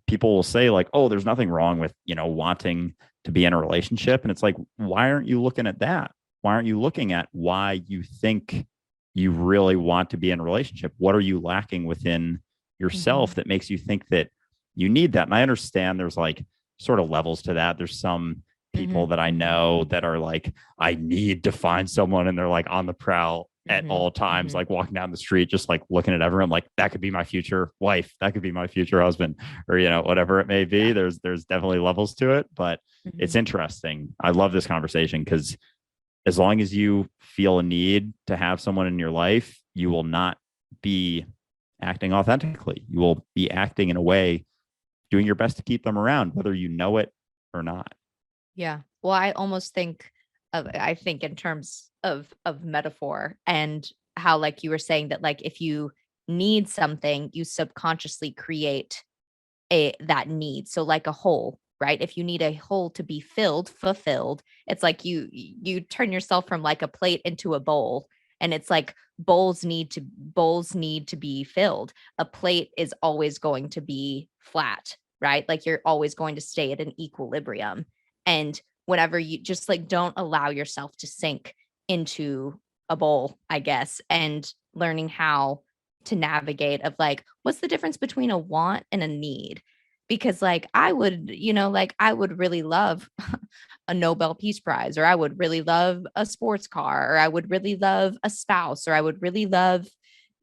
people will say like, oh, there's nothing wrong with, wanting to be in a relationship. And it's like, why aren't you looking at that? Why aren't you looking at why you think you really want to be in a relationship? What are you lacking within yourself that makes you think that you need that? And I understand there's like sort of levels to that. There's some people that I know that are like, I need to find someone, and they're like on the prowl at all times, like walking down the street, just like looking at everyone like that could be my future wife, that could be my future husband, or whatever it may be. There's definitely levels to it, but it's interesting. I love this conversation because as long as you feel a need to have someone in your life, you will not be acting authentically. You will be acting in a way, doing your best to keep them around, whether you know it or not. Yeah. Well, I think in terms of metaphor, and how, like you were saying, that like if you need something, you subconsciously create that need. So like a hole, right? If you need a hole to be fulfilled, it's like you turn yourself from like a plate into a bowl. And it's like bowls need to be filled. A plate is always going to be flat, right? Like you're always going to stay at an equilibrium. And whenever you just like don't allow yourself to sink into a bowl, I guess, and learning how to navigate of like, what's the difference between a want and a need? Because like I would, I would really love a Nobel Peace Prize, or I would really love a sports car, or I would really love a spouse, or I would really love,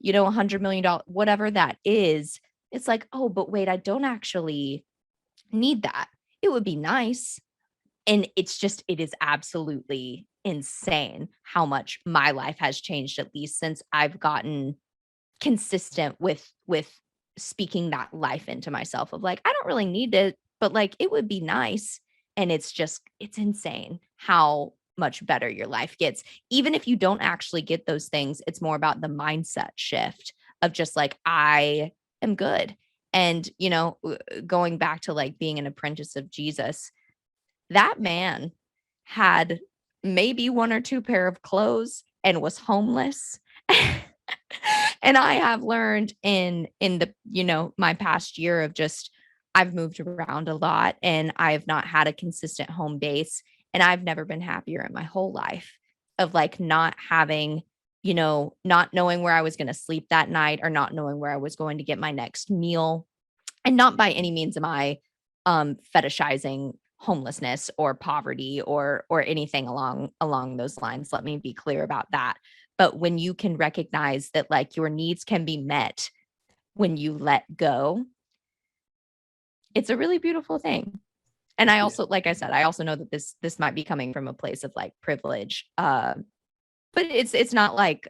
$100 million, whatever that is. It's like, oh, but wait, I don't actually need that. It would be nice. And it is absolutely insane how much my life has changed, at least since I've gotten consistent with speaking that life into myself of like, I don't really need it, but like it would be nice. And it's insane how much better your life gets. Even if you don't actually get those things, it's more about the mindset shift of just like, I am good. And, going back to like being an apprentice of Jesus, that man had maybe one or two pair of clothes and was homeless. And I have learned in the, my past year of just, I've moved around a lot and I have not had a consistent home base. And I've never been happier in my whole life of like not having, not knowing where I was going to sleep that night, or not knowing where I was going to get my next meal. And not by any means am I fetishizing homelessness or poverty or anything along those lines. Let me be clear about that. But when you can recognize that like your needs can be met when you let go, it's a really beautiful thing. And I also, like I said, I also know that this might be coming from a place of like privilege. But it's not like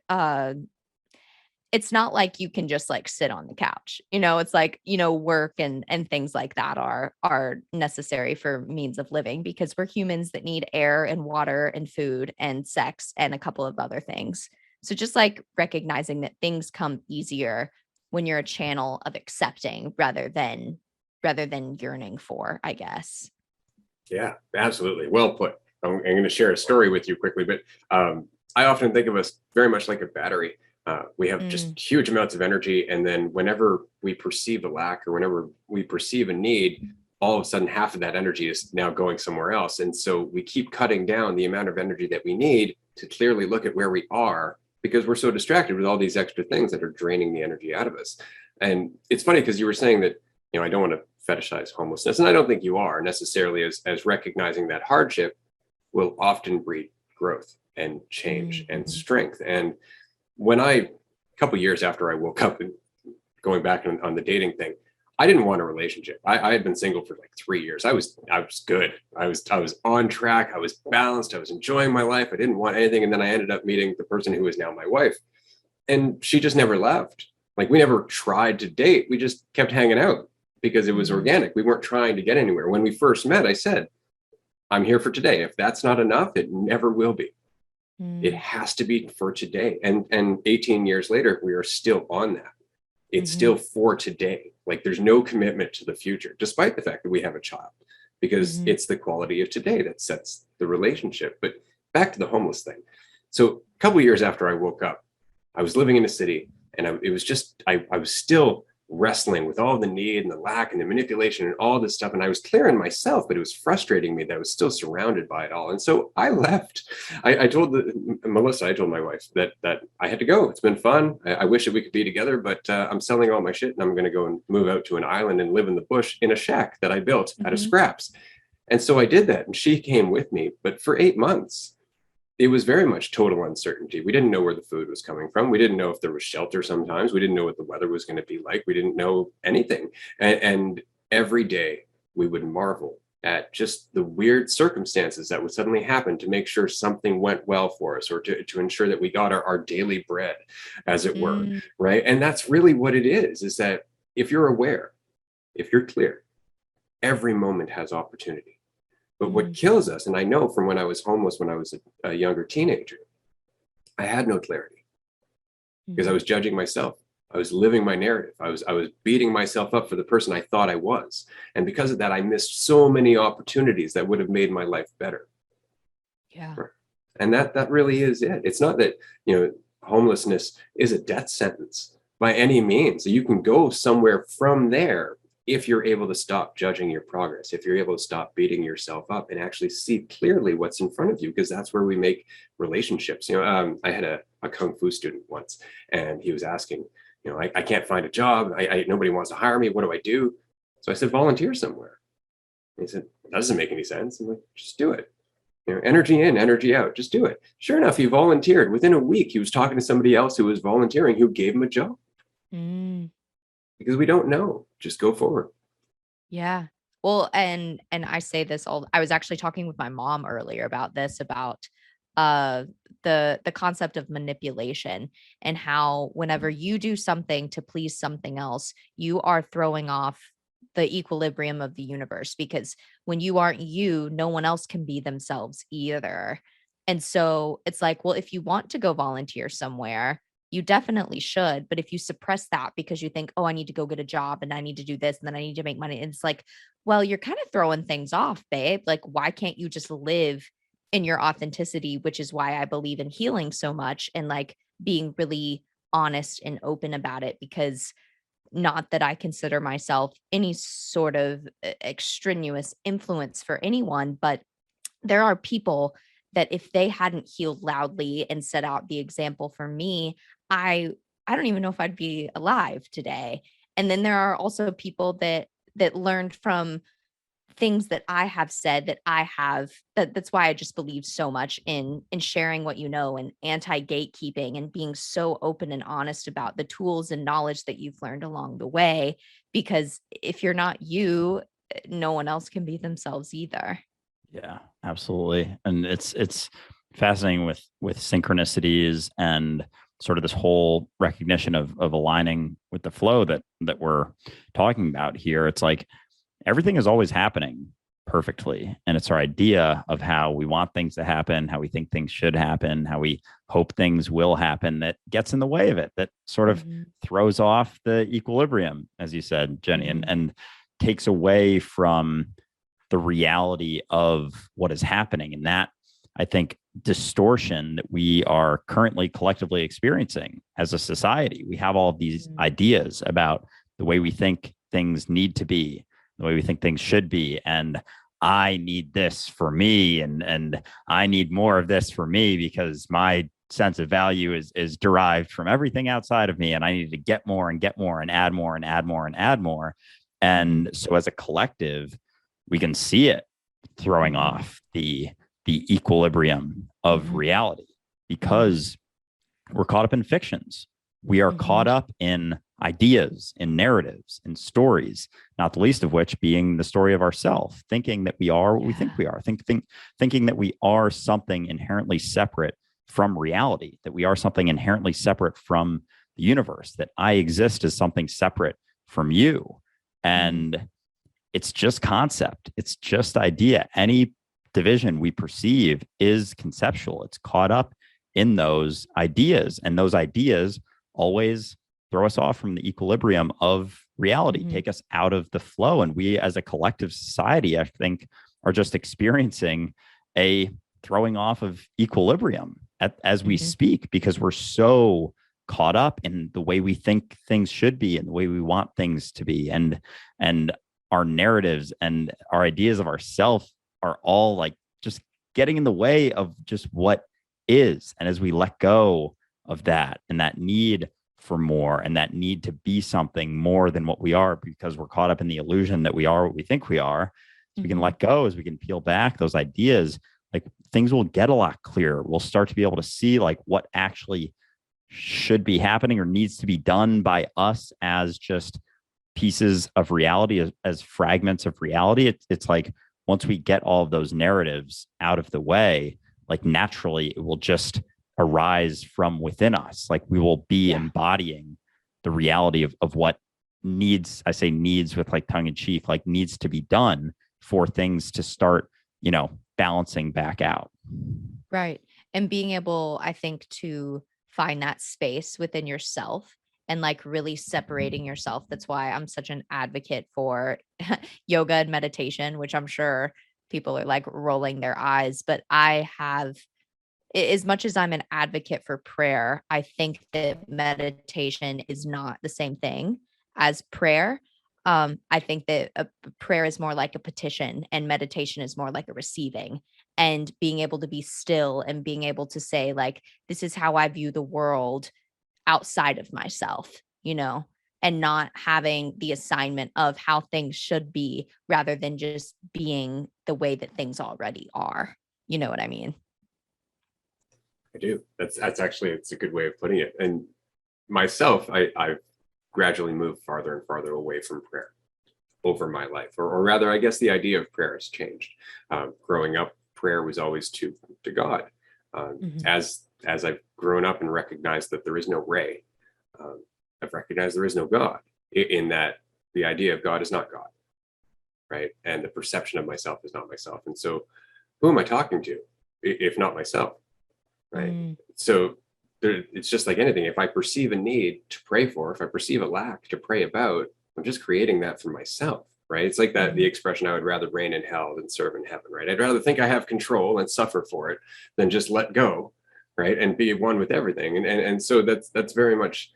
it's not like you can just like sit on the couch. It's like, work and things like that are necessary for means of living, because we're humans that need air and water and food and sex and a couple of other things. So just like recognizing that things come easier when you're a channel of accepting rather than yearning for, I guess. Yeah, absolutely. Well put. I'm going to share a story with you quickly, but I often think of us very much like a battery. We have just huge amounts of energy, and then whenever we perceive a lack or whenever we perceive a need, all of a sudden half of that energy is now going somewhere else. And so we keep cutting down the amount of energy that we need to clearly look at where we are, because we're so distracted with all these extra things that are draining the energy out of us. And it's funny because you were saying that, I don't want to fetishize homelessness, and I don't think you are necessarily, as recognizing that hardship will often breed growth and change and strength. And when a couple years after I woke up, and going back on the dating thing, I didn't want a relationship. I had been single for like 3 years. I was good. I was on track. I was balanced. I was enjoying my life. I didn't want anything. And then I ended up meeting the person who is now my wife, and she just never left. Like, we never tried to date. We just kept hanging out because it was organic. We weren't trying to get anywhere. When we first met, I said, I'm here for today. If that's not enough, it never will be. It has to be for today. And 18 years later, we are still on that. It's still for today. Like, there's no commitment to the future, despite the fact that we have a child, because it's the quality of today that sets the relationship. But back to the homeless thing. So a couple of years after I woke up, I was living in a city, and I was still wrestling with all the need and the lack and the manipulation and all this stuff. And I was clear in myself, but it was frustrating me that I was still surrounded by it all. And so I left. I told Melissa, I told my wife that I had to go. It's been fun. I wish that we could be together, but I'm selling all my shit, and I'm going to go and move out to an island and live in the bush in a shack that I built out of scraps. And so I did that, and she came with me. But for 8 months, it was very much total uncertainty. We didn't know where the food was coming from. We didn't know if there was shelter sometimes. We didn't know what the weather was going to be like. We didn't know anything. And every day we would marvel at just the weird circumstances that would suddenly happen to make sure something went well for us, or to ensure that we got our daily bread, as it were, right? And that's really what it is that if you're aware, if you're clear, every moment has opportunity. But what kills us, and I know from when I was homeless, when I was a younger teenager, I had no clarity because I was judging myself. I was living my narrative. I was beating myself up for the person I thought I was. And because of that, I missed so many opportunities that would have made my life better. Yeah. And that really is it. It's not that, homelessness is a death sentence by any means. You can go somewhere from there if you're able to stop judging your progress, if you're able to stop beating yourself up and actually see clearly what's in front of you, because that's where we make relationships. I had a Kung Fu student once, and he was asking, I can't find a job. Nobody wants to hire me. What do I do? So I said, volunteer somewhere. And he said, that doesn't make any sense. I'm like, just do it. Energy in, energy out, just do it. Sure enough, he volunteered. Within a week, he was talking to somebody else who was volunteering, who gave him a job. Because we don't know. Just go forward. Yeah. Well, and I say this I was actually talking with my mom earlier about this, about the concept of manipulation, and how whenever you do something to please something else, you are throwing off the equilibrium of the universe, because when you aren't you, no one else can be themselves either. And so it's like, well, if you want to go volunteer somewhere, you definitely should. But if you suppress that because you think, oh, I need to go get a job and I need to do this and then I need to make money, and it's like, well, you're kind of throwing things off, babe. Like, why can't you just live in your authenticity? Which is why I believe in healing so much, and like being really honest and open about it, because not that I consider myself any sort of extraneous influence for anyone, but there are people that if they hadn't healed loudly and set out the example for me, I I don't even know if I'd be alive today. And then there are also people that learned from things that I have said, that's why I just believe so much in sharing what you know, and anti-gatekeeping, and being so open and honest about the tools and knowledge that you've learned along the way, because if you're not you, no one else can be themselves either. Yeah, absolutely. And it's fascinating with synchronicities and sort of this whole recognition of aligning with the flow that we're talking about here. It's like everything is always happening perfectly, and it's our idea of how we want things to happen, how we think things should happen, how we hope things will happen, that gets in the way of it, that sort of throws off the equilibrium, as you said, Jenni, and takes away from the reality of what is happening. And that, I think, distortion that we are currently collectively experiencing as a society. We have all of these ideas about the way we think things need to be, the way we think things should be. And I need this for me, and I need more of this for me because my sense of value is derived from everything outside of me. And I need to get more and get more and add more and add more and add more. And so as a collective, we can see it throwing off the equilibrium of reality, because we're caught up in fictions. We are caught up in ideas, in narratives, in stories, not the least of which being the story of ourselves, thinking that we are what we think we are, thinking that we are something inherently separate from reality, that we are something inherently separate from the universe, that I exist as something separate from you. And it's just concept. It's just idea. Any division we perceive is conceptual. It's caught up in those ideas, and those ideas always throw us off from the equilibrium of reality, take us out of the flow. And we as a collective society, I think, are just experiencing a throwing off of equilibrium as we speak, because we're so caught up in the way we think things should be and the way we want things to be. And our narratives and our ideas of ourselves are all like just getting in the way of just what is. And as we let go of that, and that need for more, and that need to be something more than what we are, because we're caught up in the illusion that we are what we think we are, so we can let go, as we can peel back those ideas, like things will get a lot clearer. We'll start to be able to see like what actually should be happening or needs to be done by us as just pieces of reality, as fragments of reality. It's like once we get all of those narratives out of the way, like naturally it will just arise from within us. Like we will be embodying the reality of what needs, I say needs with like tongue in cheek, like needs to be done for things to start, balancing back out. Right. And being able, I think, to find that space within yourself and like really separating yourself. That's why I'm such an advocate for yoga and meditation, which I'm sure people are like rolling their eyes, but I have, as much as I'm an advocate for prayer, I think that meditation is not the same thing as prayer. I think that a prayer is more like a petition and meditation is more like a receiving, and being able to be still and being able to say like, this is how I view the world outside of myself, and not having the assignment of how things should be rather than just being the way that things already are. You know what I mean? I do. That's actually, it's a good way of putting it. And myself, I've gradually moved farther and farther away from prayer over my life, or rather, I guess the idea of prayer has changed. Growing up, prayer was always to God. As I've grown up and recognized that there is no Ray, I've recognized there is no God, in that the idea of God is not God, right? And the perception of myself is not myself. And so who am I talking to if not myself, right? So it's just like anything. If I perceive a need to pray for, if I perceive a lack to pray about, I'm just creating that for myself, right? It's like that, the expression, I would rather reign in hell than serve in heaven, right? I'd rather think I have control and suffer for it than just let go, right? And be one with everything. And so that's very much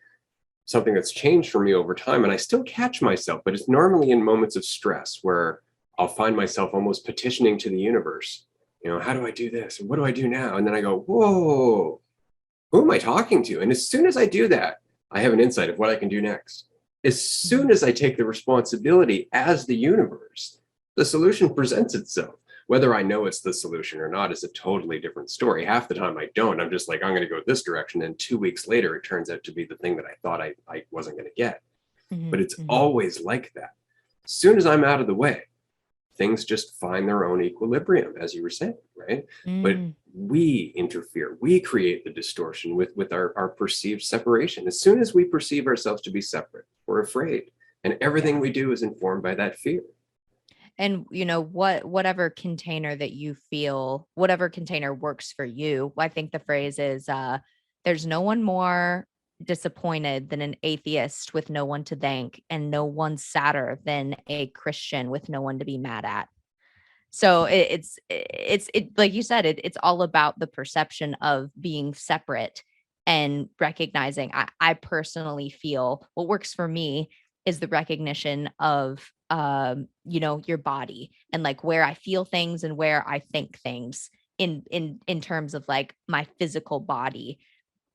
something that's changed for me over time. And I still catch myself, but it's normally in moments of stress where I'll find myself almost petitioning to the universe, how do I do this? And what do I do now? And then I go, whoa, who am I talking to? And as soon as I do that, I have an insight of what I can do next. As soon as I take the responsibility as the universe, the solution presents itself. Whether I know it's the solution or not is a totally different story. Half the time I don't. I'm just like, I'm going to go this direction. And 2 weeks later, it turns out to be the thing that I thought I wasn't going to get. But it's always like that. As soon as I'm out of the way, things just find their own equilibrium, as you were saying, right? But Mm. we interfere, we create the distortion with our perceived separation. As soon as we perceive ourselves to be separate, we're afraid. And everything Yeah. we do is informed by that fear. And whatever container that you feel, whatever container works for you. I think the phrase is there's no one more disappointed than an atheist with no one to thank, and no one sadder than a Christian with no one to be mad at. So it's like you said, it's all about the perception of being separate and recognizing. I personally feel what works for me is the recognition of your body and like where I feel things and where I think things in terms of like my physical body,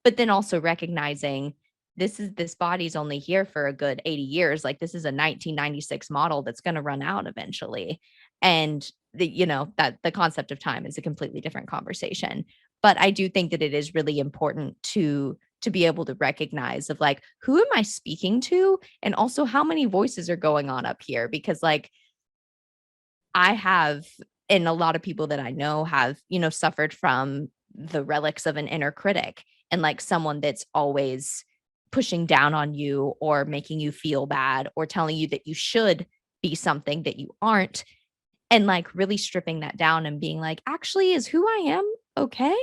but then also recognizing this body's only here for a good 80 years. Like this is a 1996 model that's going to run out eventually. And that the concept of time is a completely different conversation. But I do think that it is really important to be able to recognize of like, who am I speaking to? And also how many voices are going on up here? Because like I have, and a lot of people that I know have, suffered from the relics of an inner critic and like someone that's always pushing down on you or making you feel bad or telling you that you should be something that you aren't. And like really stripping that down and being like, actually, is who I am okay?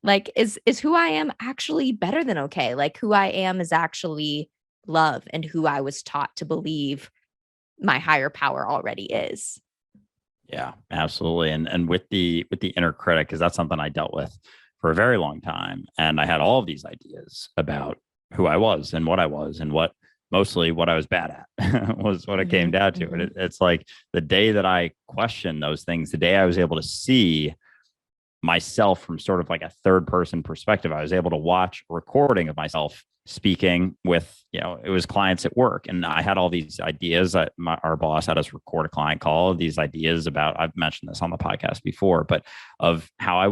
Like, is who I am actually better than okay? Like who I am is actually love and who I was taught to believe my higher power already is. Yeah, absolutely. And with the inner critic, because that's something I dealt with for a very long time. And I had all of these ideas about who I was and what mostly what I was bad at was what it came Mhm, down to. And mhm. it's like the day that I questioned those things, the day I was able to see myself from sort of like a third person perspective. I was able to watch a recording of myself speaking with, it was clients at work. And I had all these ideas that our boss had us record a client call, these ideas about, I've mentioned this on the podcast before, but of how I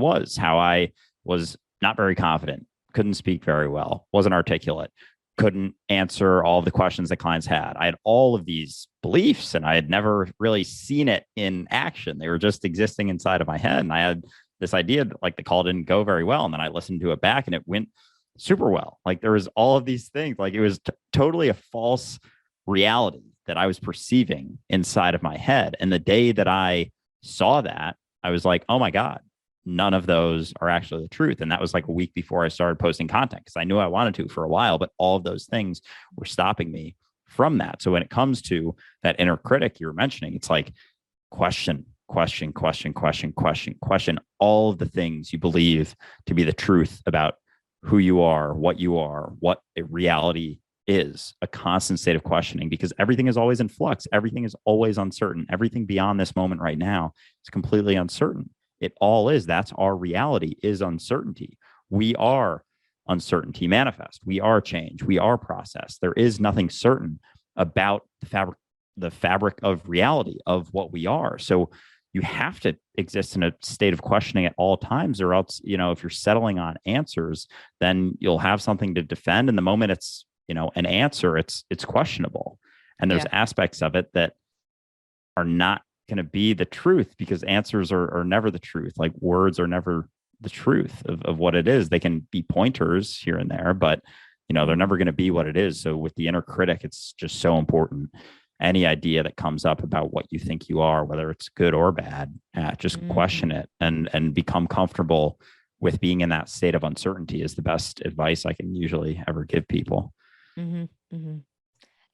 was not very confident, couldn't speak very well, wasn't articulate, couldn't answer all of the questions that clients had. I had all of these beliefs and I had never really seen it in action. They were just existing inside of my head. And I had this idea, like the call didn't go very well. And then I listened to it back and it went super well. Like there was all of these things, like it was totally a false reality that I was perceiving inside of my head. And the day that I saw that, I was like, oh my God, none of those are actually the truth. And that was like a week before I started posting content because I knew I wanted to for a while, but all of those things were stopping me from that. So when it comes to that inner critic you were mentioning, it's like question all of the things you believe to be the truth about who you are, what a reality is, a constant state of questioning, because everything is always in flux. Everything is always uncertain. Everything beyond this moment right now is completely uncertain. It all is. That's our reality, is uncertainty. We are uncertainty manifest. We are change. We are process. There is nothing certain about the fabric of reality of what we are. So you have to exist in a state of questioning at all times, or else, if you're settling on answers, then you'll have something to defend. And the moment it's, an answer, it's questionable. And there's Yeah. aspects of it that are not going to be the truth, because answers are never the truth. Like words are never the truth of what it is. They can be pointers here and there, but they're never going to be what it is. So with the inner critic, it's just so important. Any idea that comes up about what you think you are, whether it's good or bad, just question Mhm, it and become comfortable with being in that state of uncertainty is the best advice I can usually ever give people. mhm, mhm.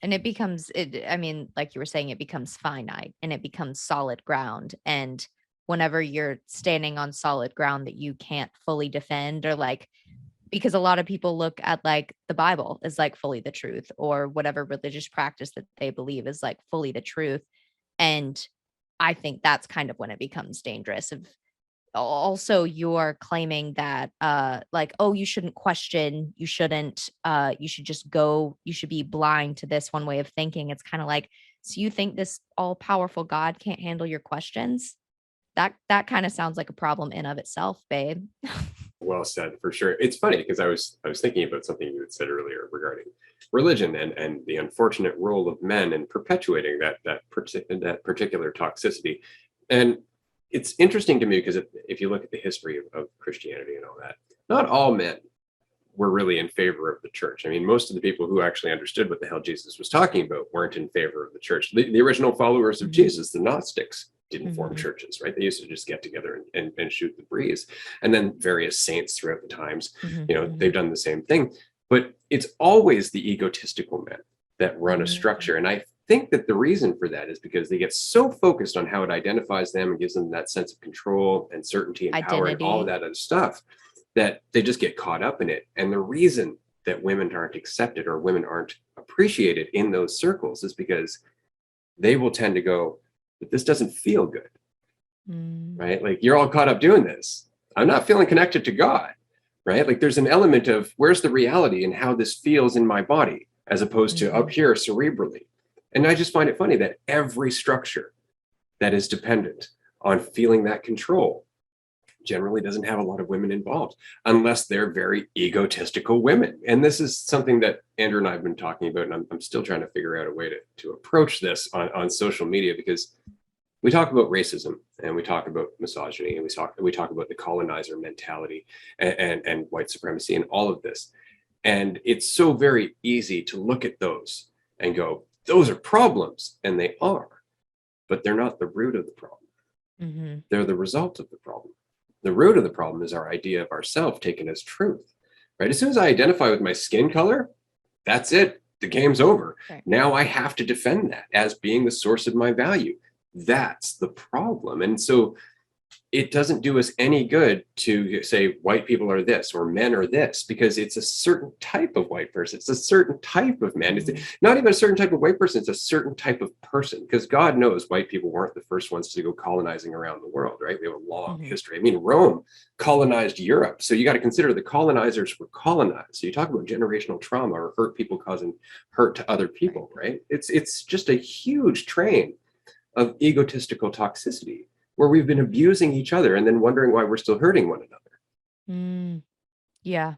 And it becomes I mean, like you were saying, it becomes finite and it becomes solid ground. And whenever you're standing on solid ground that you can't fully defend, or like, because a lot of people look at like the Bible as like fully the truth, or whatever religious practice that they believe is like fully the truth. And I think that's kind of when it becomes dangerous. Of also you're claiming that like, oh, you shouldn't question, you shouldn't you should just go, you should be blind to this one way of thinking. It's kind of like, so you think this all powerful God can't handle your questions? That kind of sounds like a problem in of itself, babe. well said, for sure. It's funny because I was thinking about something you had said earlier regarding religion and the unfortunate role of men in perpetuating that particular toxicity. And it's interesting to me because if you look at the history of Christianity and all that, not all men were really in favor of the church. I mean, most of the people who actually understood what the hell Jesus was talking about weren't in favor of the church. The original followers of Jesus, the Gnostics, didn't form churches, right? They used to just get together and shoot the breeze. And then various saints throughout the times, they've done the same thing. But it's always the egotistical men that run a structure. And I think that the reason for that is because they get so focused on how it identifies them and gives them that sense of control and certainty and power and all of that other stuff, that they just get caught up in it. And the reason that women aren't accepted or women aren't appreciated in those circles is because they will tend to go, but this doesn't feel good, right? Like, you're all caught up doing this. I'm not feeling connected to God, right? Like, there's an element of where's the reality and how this feels in my body, as opposed to up here cerebrally. And I just find it funny that every structure that is dependent on feeling that control generally doesn't have a lot of women involved, unless they're very egotistical women. And this is something that Andrew and I have been talking about, and I'm still trying to figure out a way to approach this on social media, because we talk about racism and we talk about misogyny and we talk about the colonizer mentality and white supremacy and all of this. And it's so very easy to look at those and go, those are problems, and they are, but they're not the root of the problem. They're the result of the problem. The root of the problem is our idea of ourself taken as truth, right? As soon as I identify with my skin color, that's it. The game's over. Right. Now I have to defend that as being the source of my value. That's the problem. And so it doesn't do us any good to say white people are this or men are this, because it's a certain type of white person. It's a certain type of man. It's not even a certain type of white person. It's a certain type of person, because God knows white people weren't the first ones to go colonizing around the world, right? We have a long history. I mean, Rome colonized Europe. So you got to consider the colonizers were colonized. So you talk about generational trauma or hurt people causing hurt to other people, right? It's just a huge train of egotistical toxicity, where we've been abusing each other and then wondering why we're still hurting one another. Yeah,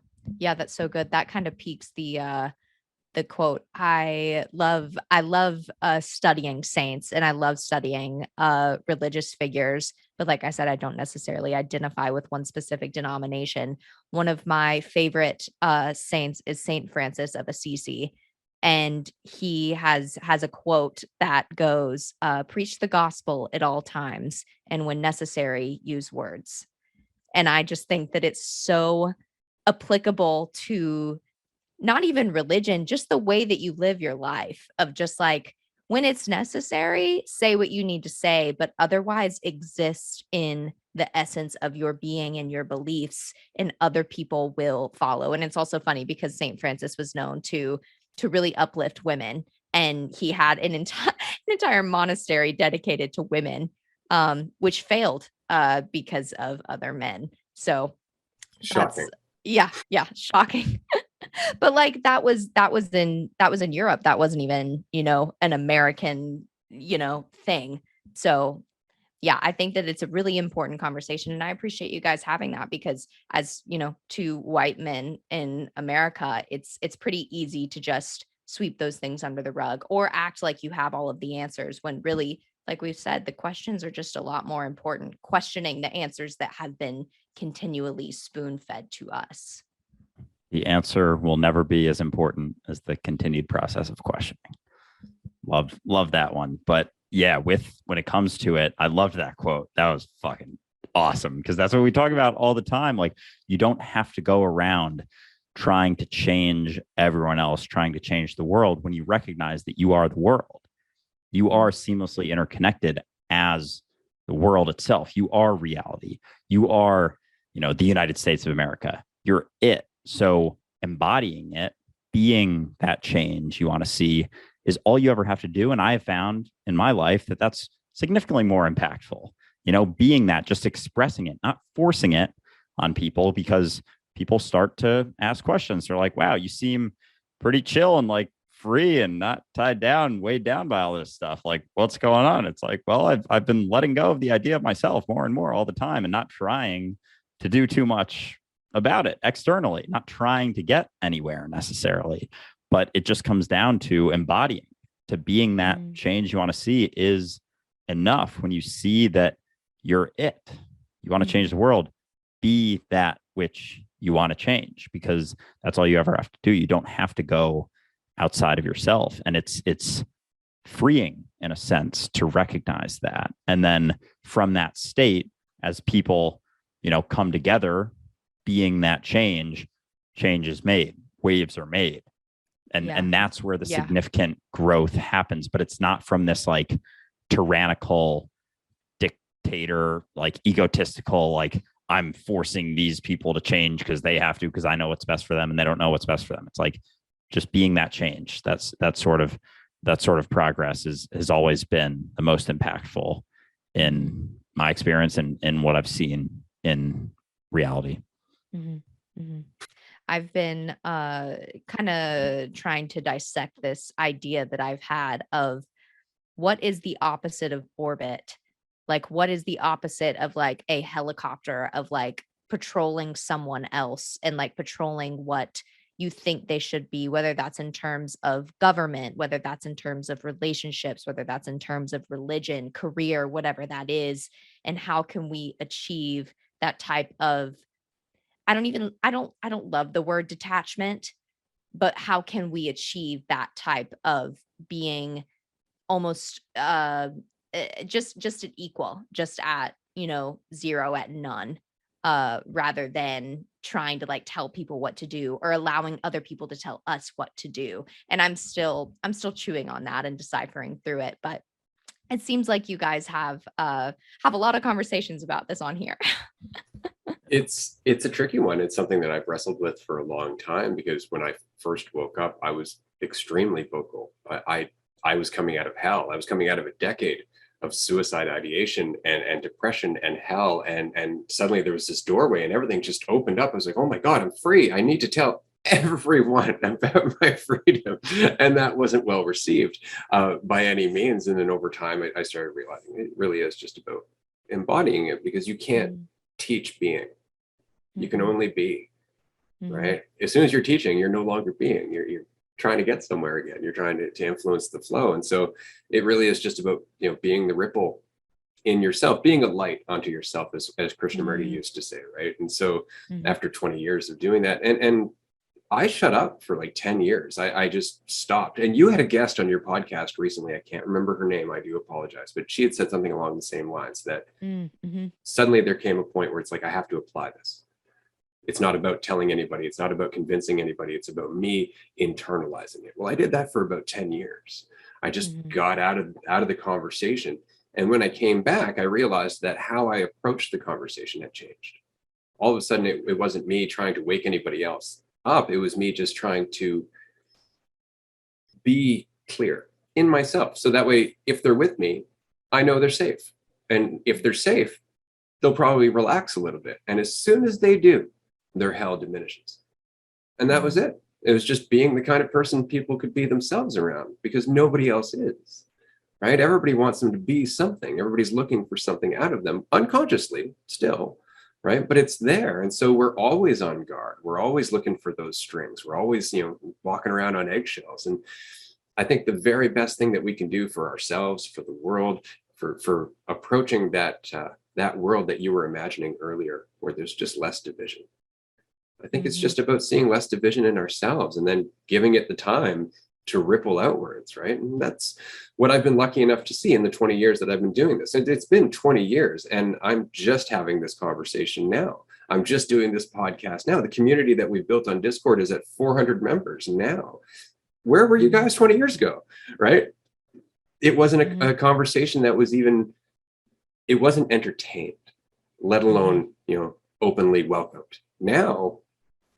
that's so good. That kind of piques the quote. I love studying saints, and I love studying religious figures. But like I said, I don't necessarily identify with one specific denomination. One of my favorite saints is Saint Francis of Assisi. And he has a quote that goes, preach the gospel at all times, and when necessary, use words. And I just think that it's so applicable to not even religion, just the way that you live your life, of just like, when it's necessary, say what you need to say, but otherwise exist in the essence of your being and your beliefs, and other people will follow. And it's also funny because Saint Francis was known to really uplift women, and he had an entire monastery dedicated to women, which failed because of other men. So shocking. Shocking. But like that was in Europe. That wasn't even, an American, thing. So yeah, I think that it's a really important conversation, and I appreciate you guys having that, because as, two white men in America, it's pretty easy to just sweep those things under the rug or act like you have all of the answers, when really, like we've said, the questions are just a lot more important, questioning the answers that have been continually spoon-fed to us. The answer will never be as important as the continued process of questioning. Love that one. But yeah, when it comes to it, I loved that quote. That was fucking awesome, because that's what we talk about all the time. Like, you don't have to go around trying to change everyone else, trying to change the world, when you recognize that you are the world. You are seamlessly interconnected as the world itself. You are reality. You are, the United States of America. You're it. So embodying it, being that change you want to see, is all you ever have to do. And I have found in my life that that's significantly more impactful, being that, just expressing it, not forcing it on people, because people start to ask questions. They're like, wow, you seem pretty chill and like free and not tied down, weighed down by all this stuff. Like, what's going on? It's like, well, I've been letting go of the idea of myself more and more all the time, and not trying to do too much about it externally, not trying to get anywhere necessarily, but it just comes down to embodying, to being that change you want to see is enough. When you see that you're it, you want to change the world, be that which you want to change, because that's all you ever have to do. You don't have to go outside of yourself. And it's freeing in a sense to recognize that. And then from that state, as people, come together, being that change is made, waves are made. And that's where the significant growth happens. But it's not from this like tyrannical dictator, like egotistical, like I'm forcing these people to change because they have to, because I know what's best for them and they don't know what's best for them. It's like just being that change. That sort of progress has always been the most impactful in my experience and in what I've seen in reality. I've been kind of trying to dissect this idea that I've had of what is the opposite of orbit? Like, what is the opposite of like a helicopter of like patrolling someone else and like patrolling what you think they should be, whether that's in terms of government, whether that's in terms of relationships, whether that's in terms of religion, career, whatever that is. And how can we achieve that type of, I don't love the word detachment, but how can we achieve that type of being almost just an equal, just at, zero, at none, rather than trying to like tell people what to do or allowing other people to tell us what to do. And I'm still chewing on that and deciphering through it, but it seems like you guys have a lot of conversations about this on here. It's a tricky one. It's something that I've wrestled with for a long time, because when I first woke up, I was extremely vocal. I was coming out of hell. I was coming out of a decade of suicide ideation and depression and hell. And suddenly there was this doorway and everything just opened up. I was like, oh my God, I'm free. I need to tell everyone about my freedom. And that wasn't well received by any means. And then over time, I started realizing it really is just about embodying it, because you can't teach being. You can only be, right? As soon as you're teaching, you're no longer being. You're trying to get somewhere again. You're trying to influence the flow. And so it really is just about, being the ripple in yourself, being a light onto yourself, as Krishnamurti used to say, right? And so after 20 years of doing that, and I shut up for like 10 years. I just stopped. And you had a guest on your podcast recently. I can't remember her name. I do apologize. But she had said something along the same lines, that suddenly there came a point where it's like, I have to apply this. It's not about telling anybody. It's not about convincing anybody. It's about me internalizing it. Well, I did that for about 10 years. I just got out of the conversation. And when I came back, I realized that how I approached the conversation had changed. All of a sudden, it wasn't me trying to wake anybody else up. It was me just trying to be clear in myself. So that way, if they're with me, I know they're safe. And if they're safe, they'll probably relax a little bit. And as soon as they do, their hell diminishes. And that was it. It was just being the kind of person people could be themselves around, because nobody else is, right? Everybody wants them to be something. Everybody's looking for something out of them, unconsciously still, right? But it's there. And so we're always on guard. We're always looking for those strings. We're always, walking around on eggshells. And I think the very best thing that we can do for ourselves, for the world, for approaching that world that you were imagining earlier, where there's just less division. I think it's just about seeing less division in ourselves and then giving it the time to ripple outwards, right? And that's what I've been lucky enough to see in the 20 years that I've been doing this. It's been 20 years, and I'm just having this conversation now. I'm just doing this podcast now. The community that we've built on Discord is at 400 members now. Where were you guys 20 years ago, right? It wasn't a conversation that was even, it wasn't entertained, let alone, openly welcomed. Now,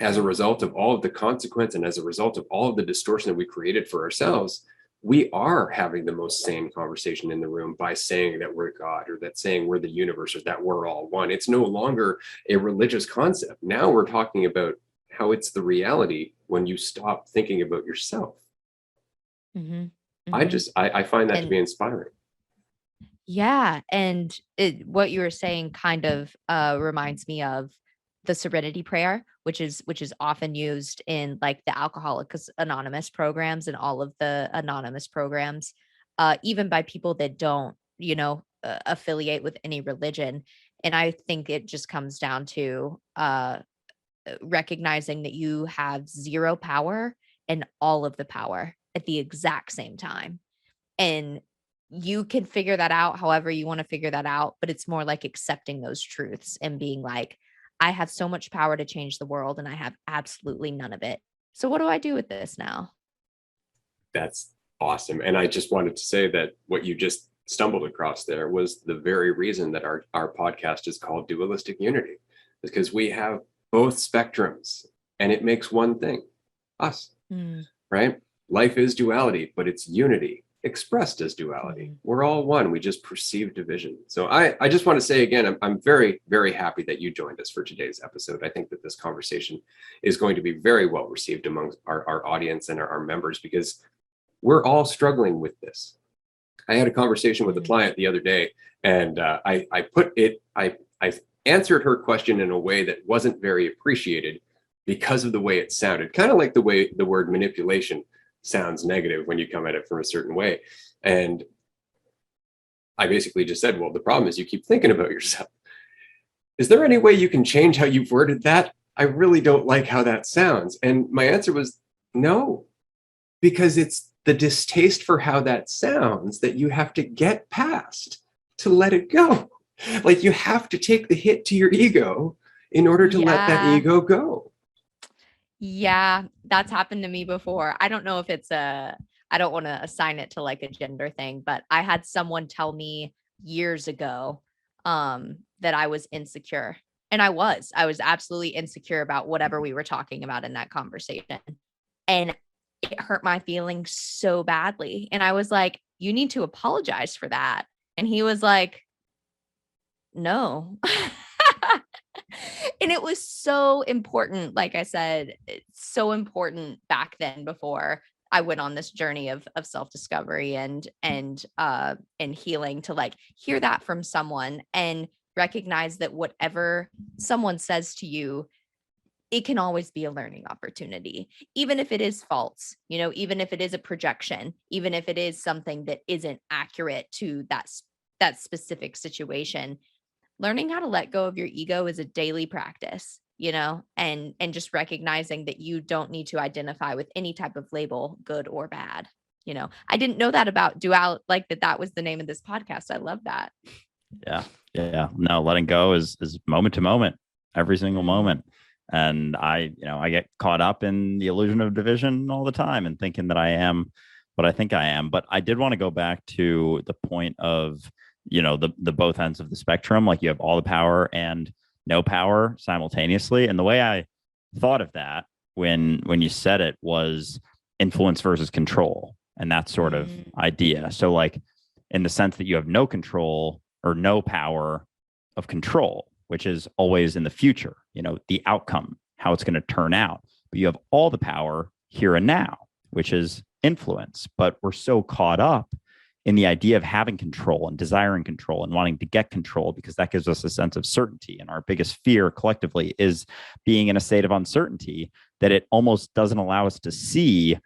as a result of all of the consequence and as a result of all of the distortion that we created for ourselves, we are having the most sane conversation in the room by saying that we're God, or that saying we're the universe, or that we're all one. It's no longer a religious concept. Now we're talking about how it's the reality when you stop thinking about yourself. I find that to be inspiring. Yeah. And what you were saying kind of reminds me of the Serenity Prayer, which is often used in like the Alcoholics Anonymous programs and all of the anonymous programs, even by people that don't, affiliate with any religion. And I think it just comes down to recognizing that you have zero power and all of the power at the exact same time. And you can figure that out however you want to figure that out, but it's more like accepting those truths and being like, I have so much power to change the world and I have absolutely none of it. So what do I do with this now? That's awesome. And I just wanted to say that what you just stumbled across there was the very reason that our podcast is called Dualistic Unity, because we have both spectrums and it makes one thing, us, right? Life is duality, but it's unity expressed as duality. We're all one. We just perceive division. So I just want to say again, I'm very, very happy that you joined us for today's episode. I think that this conversation is going to be very well received among our audience and our members, because we're all struggling with this. I had a conversation with a client the other day, and I answered her question in a way that wasn't very appreciated because of the way it sounded, kind of like the way the word manipulation sounds negative when you come at it from a certain way. And I basically just said, well, the problem is you keep thinking about yourself. Is there any way you can change how you've worded that? I really don't like how that sounds. And my answer was no, because it's the distaste for how that sounds that you have to get past to let it go. Like, you have to take the hit to your ego in order to let that ego go. Yeah, that's happened to me before. I don't know if I don't want to assign it to like a gender thing, but I had someone tell me years ago that I was insecure. And I was absolutely insecure about whatever we were talking about in that conversation. And it hurt my feelings so badly. And I was like, you need to apologize for that. And he was like, no. And it was so important. Like I said, it's so important back then before I went on this journey of self-discovery and healing, to like hear that from someone and recognize that whatever someone says to you, it can always be a learning opportunity, even if it is false, even if it is a projection, even if it is something that isn't accurate to that specific situation. Learning how to let go of your ego is a daily practice, and just recognizing that you don't need to identify with any type of label, good or bad. I didn't know that about dual, like that was the name of this podcast. I love that. Yeah. No, letting go is moment to moment, every single moment. And I get caught up in the illusion of division all the time and thinking that I am what I think I am. But I did want to go back to the point of, the both ends of the spectrum. Like, you have all the power and no power simultaneously. And the way I thought of that when you said it was influence versus control, and that sort of idea. So like, in the sense that you have no control or no power of control, which is always in the future, the outcome, how it's going to turn out. But you have all the power here and now, which is influence. But we're so caught up in the idea of having control and desiring control and wanting to get control, because that gives us a sense of certainty. And our biggest fear collectively is being in a state of uncertainty, that it almost doesn't allow us to see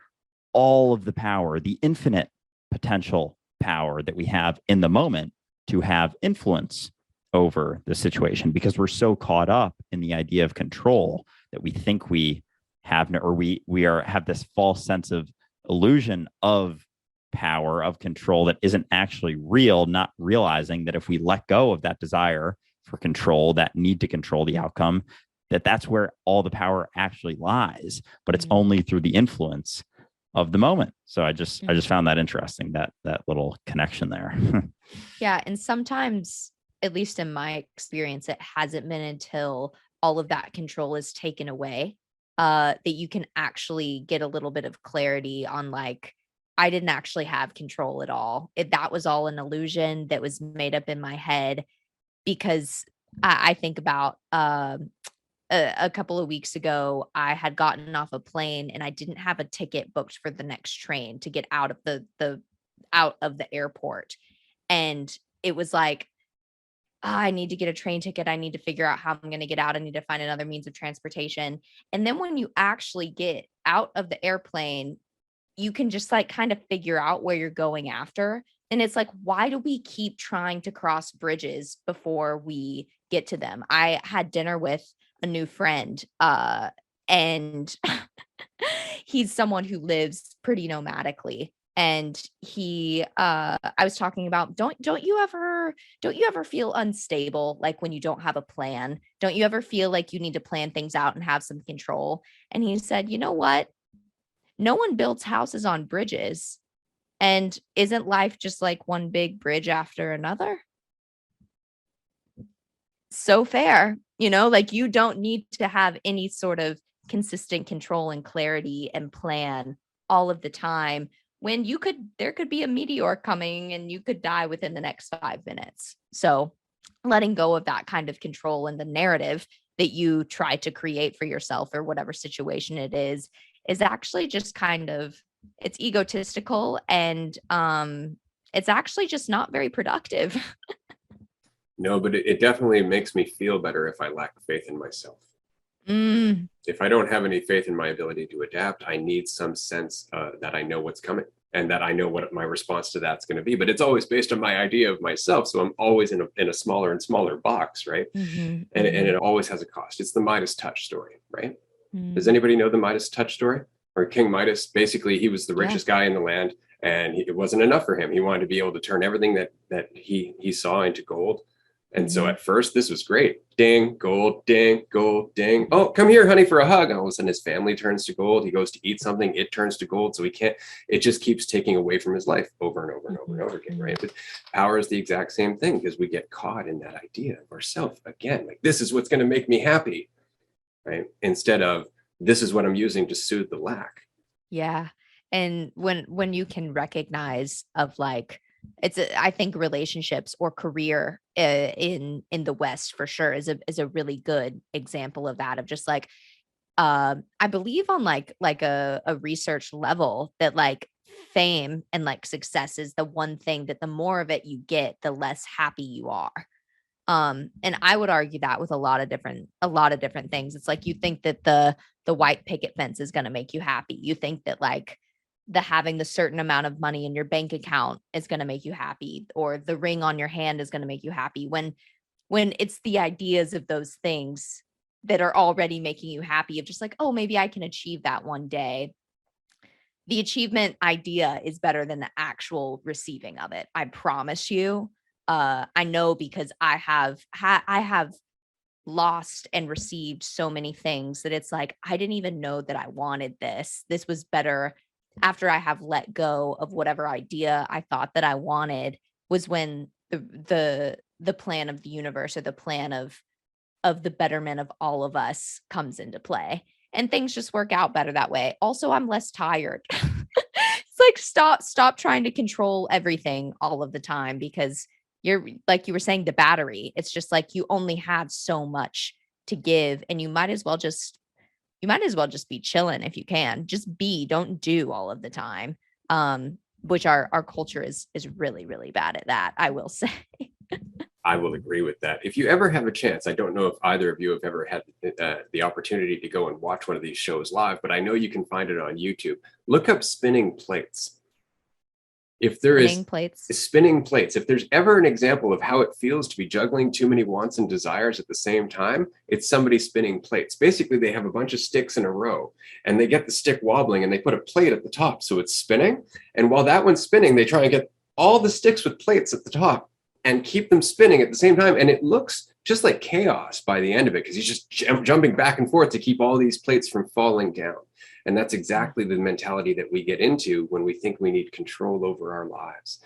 all of the power, the infinite potential power that we have in the moment to have influence over the situation, because we're so caught up in the idea of control that we think we have, or we have this false sense of illusion of power, of control, that isn't actually real, not realizing that if we let go of that desire for control, that need to control the outcome, that's where all the power actually lies. But it's only through the influence of the moment. So I just found that interesting, that little connection there. Yeah. And sometimes, at least in my experience, it hasn't been until all of that control is taken away that you can actually get a little bit of clarity on, like, I didn't actually have control at all. That was all an illusion that was made up in my head. Because I think about a couple of weeks ago, I had gotten off a plane and I didn't have a ticket booked for the next train to get out of the airport. And it was like, I need to get a train ticket. I need to figure out how I'm going to get out. I need to find another means of transportation. And then when you actually get out of the airplane, you can just like kind of figure out where you're going after. And it's like, why do we keep trying to cross bridges before we get to them? I had dinner with a new friend, and he's someone who lives pretty nomadically. And I was talking about, don't you ever feel unstable, like when you don't have a plan? Don't you ever feel like you need to plan things out and have some control? And he said, you know what? No one builds houses on bridges. And isn't life just like one big bridge after another? So fair, like you don't need to have any sort of consistent control and clarity and plan all of the time, when there could be a meteor coming and you could die within the next 5 minutes. So letting go of that kind of control and the narrative that you try to create for yourself or whatever situation it is actually just kind of, it's egotistical, and it's actually just not very productive. No, but it definitely makes me feel better if I lack faith in myself. Mm. If I don't have any faith in my ability to adapt, I need some sense that I know what's coming and that I know what my response to that's going to be. But it's always based on my idea of myself. So I'm always in a smaller and smaller box, right? Mm-hmm, and it always has a cost. It's the Midas touch story, right? mm-hmm. Does anybody know the Midas touch story? Or King Midas? Basically, he was the richest guy in the land, and it wasn't enough for him. He wanted to be able to turn everything that he saw into gold. And so at first, this was great. Ding, gold, ding, gold, ding. Oh, come here, honey, for a hug. And all of a sudden, his family turns to gold. He goes to eat something. It turns to gold. So it just keeps taking away from his life over and over and over and over again, right? But power is the exact same thing, because we get caught in that idea of ourself again. Like, this is what's going to make me happy, right? Instead of, this is what I'm using to soothe the lack. Yeah. And when you can recognize of like, I think relationships or career in the West for sure is a really good example of that, of just like, I believe on like a research level that like fame and like success is the one thing that the more of it you get, the less happy you are. And I would argue that with a lot of different things. It's like, you think that the white picket fence is going to make you happy. You think that like having the certain amount of money in your bank account is going to make you happy, or the ring on your hand is going to make you happy, when it's the ideas of those things that are already making you happy, of just like, oh, maybe I can achieve that one day. The achievement idea is better than the actual receiving of it. I promise you. I know, because I have lost and received so many things that it's like, I didn't even know that I wanted this. This was better after I have let go of whatever idea I thought that I wanted, was when the plan of the universe, or the plan of the betterment of all of us comes into play, and things just work out better that way. Also, I'm less tired. It's like, stop trying to control everything all of the time, because you're, like you were saying, the battery. It's just like, you only have so much to give, and you might as well just be chilling if you can. Just don't do all of the time. Which our culture is really, really bad at that, I will say. I will agree with that. If you ever have a chance, I don't know if either of you have ever had the opportunity to go and watch one of these shows live, but I know you can find it on YouTube. Look up spinning plates. If there is spinning plates, if there's ever an example of how it feels to be juggling too many wants and desires at the same time, it's somebody spinning plates. Basically, they have a bunch of sticks in a row, and they get the stick wobbling, and they put a plate at the top, so it's spinning. And while that one's spinning, they try and get all the sticks with plates at the top and keep them spinning at the same time. And it looks just like chaos by the end of it, because he's just jumping back and forth to keep all these plates from falling down. And that's exactly the mentality that we get into when we think we need control over our lives.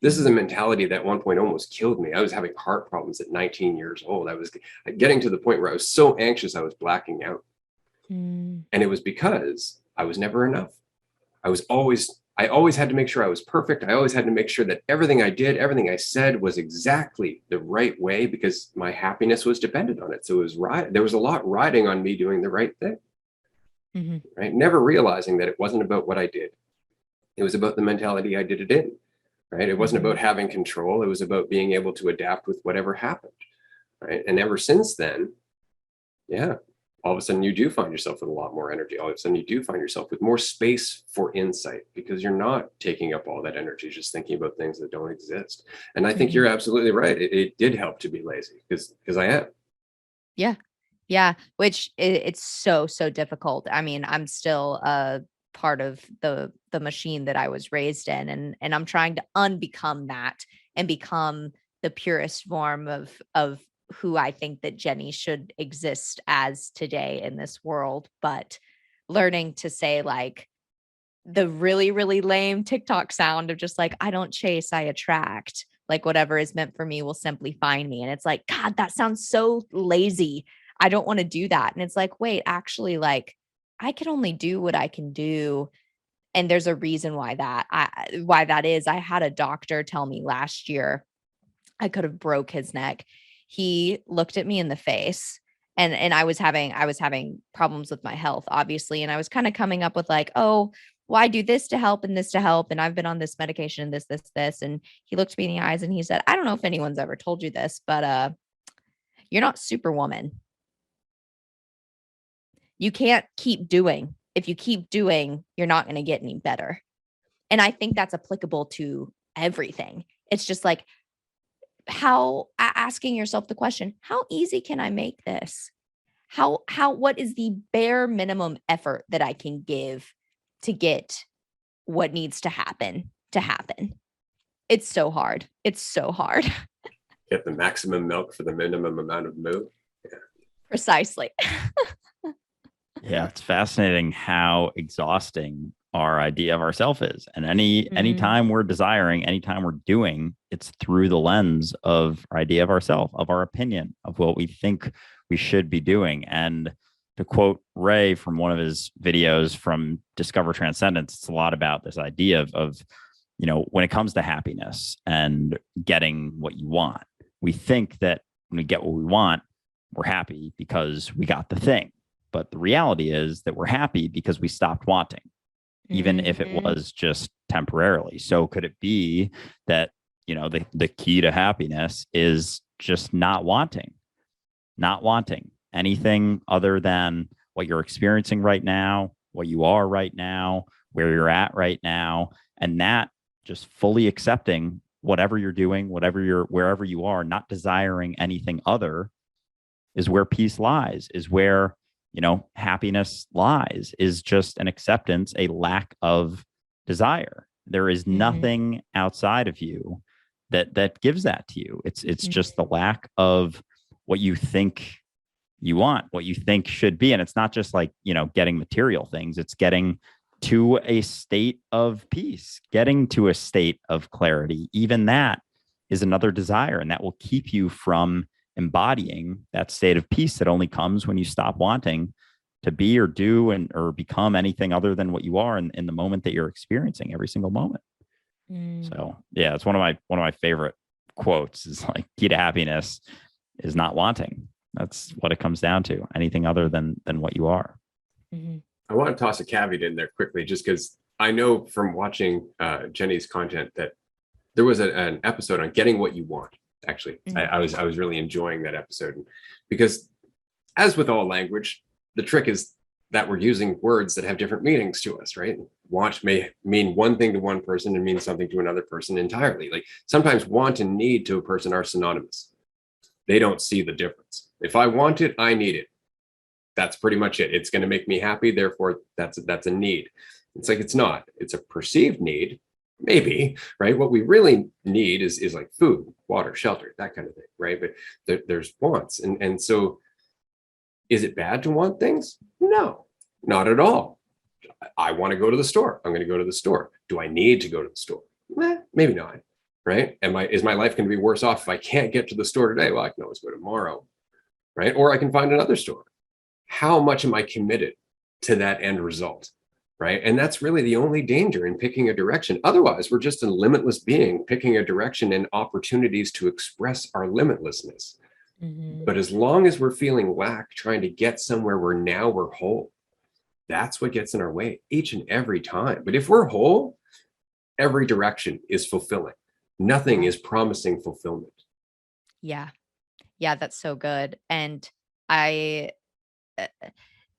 This is a mentality that at one point almost killed me. I was having heart problems at 19 years old. I was getting to the point where I was so anxious I was blacking out. And it was because I was never enough. I always had to make sure I was perfect. I always had to make sure that everything I did, everything I said was exactly the right way, because my happiness was dependent on it. So there was a lot riding on me doing the right thing. Right? Never realizing that it wasn't about what I did. It was about the mentality I did it in. right? It wasn't about having control. It was about being able to adapt with whatever happened, right? And ever since then, yeah, all of a sudden you do find yourself with a lot more energy. All of a sudden you do find yourself with more space for insight because you're not taking up all that energy just thinking about things that don't exist. And I think you're absolutely right. It did help to be lazy because I am. Yeah. Yeah. Which it's so, so difficult. I mean, I'm still a part of the machine that I was raised in, and I'm trying to unbecome that and become the purest form of who I think that Jenni should exist as today in this world. But learning to say like the really, really lame TikTok sound of just like, I don't chase, I attract. Like whatever is meant for me will simply find me. And it's like, God, that sounds so lazy. I don't want to do that. And it's like, wait, actually, like I can only do what I can do. And there's a reason why why that is. I had a doctor tell me last year I could have broke his neck. He looked at me in the face, and I was having problems with my health, obviously. And I was kind of coming up with like, oh, well, I do this to help and this to help. And I've been on this medication and this. And he looked me in the eyes and he said, I don't know if anyone's ever told you this, but you're not superwoman. You can't keep doing. If you keep doing, you're not going to get any better. And I think that's applicable to everything. It's just like how asking yourself the question, how easy can I make this? What is the bare minimum effort that I can give to get what needs to happen to happen? It's so hard. It's so hard. Get the maximum milk for the minimum amount of moo. Yeah. Precisely. Yeah, it's fascinating how exhausting our idea of ourself is. And anytime we're desiring, anytime we're doing, it's through the lens of our idea of ourself, of our opinion, of what we think we should be doing. And to quote Ray from one of his videos from Discover Transcendence, it's a lot about this idea of when it comes to happiness and getting what you want, we think that when we get what we want, we're happy because we got the thing. But the reality is that we're happy because we stopped wanting, even if it was just temporarily. So could it be that, the key to happiness is just not wanting anything other than what you're experiencing right now, what you are right now, where you're at right now, and that just fully accepting whatever you're doing, wherever you are, not desiring anything other is where peace lies, is where happiness lies, is just an acceptance, a lack of desire. There is nothing outside of you that gives that to you. It's just the lack of what you think you want, what you think should be. And it's not just like, getting material things. It's getting to a state of peace, getting to a state of clarity. Even that is another desire, and that will keep you from embodying that state of peace that only comes when you stop wanting to be or do or become anything other than what you are in the moment that you're experiencing every single moment. So yeah, it's one of my favorite quotes is like, key to happiness is not wanting. That's what it comes down to. Anything other than what you are. I want to toss a caveat in there quickly, just because I know from watching Jenni's content that there was an episode on getting what you want. Actually, I was really enjoying that episode because, as with all language, the trick is that we're using words that have different meanings to us, right? Want may mean one thing to one person and mean something to another person entirely. Like sometimes want and need to a person are synonymous. They don't see the difference. If I want it, I need it. That's pretty much it. It's going to make me happy. Therefore, that's a need. It's like, it's not. It's a perceived need. Maybe, right? What we really need is like food, water, shelter, that kind of thing, right? But there's wants. And so is it bad to want things? No, not at all. I want to go to the store. I'm going to go to the store. Do I need to go to the store? Maybe not, right? Is my life going to be worse off if I can't get to the store today? Well, I can always go tomorrow, right? Or I can find another store. How much am I committed to that end result? Right. And that's really the only danger in picking a direction. Otherwise, we're just a limitless being picking a direction and opportunities to express our limitlessness. But as long as we're feeling lack, trying to get somewhere where now we're whole, that's what gets in our way each and every time. But if we're whole, every direction is fulfilling. Nothing is promising fulfillment. Yeah. Yeah, that's so good. And I uh,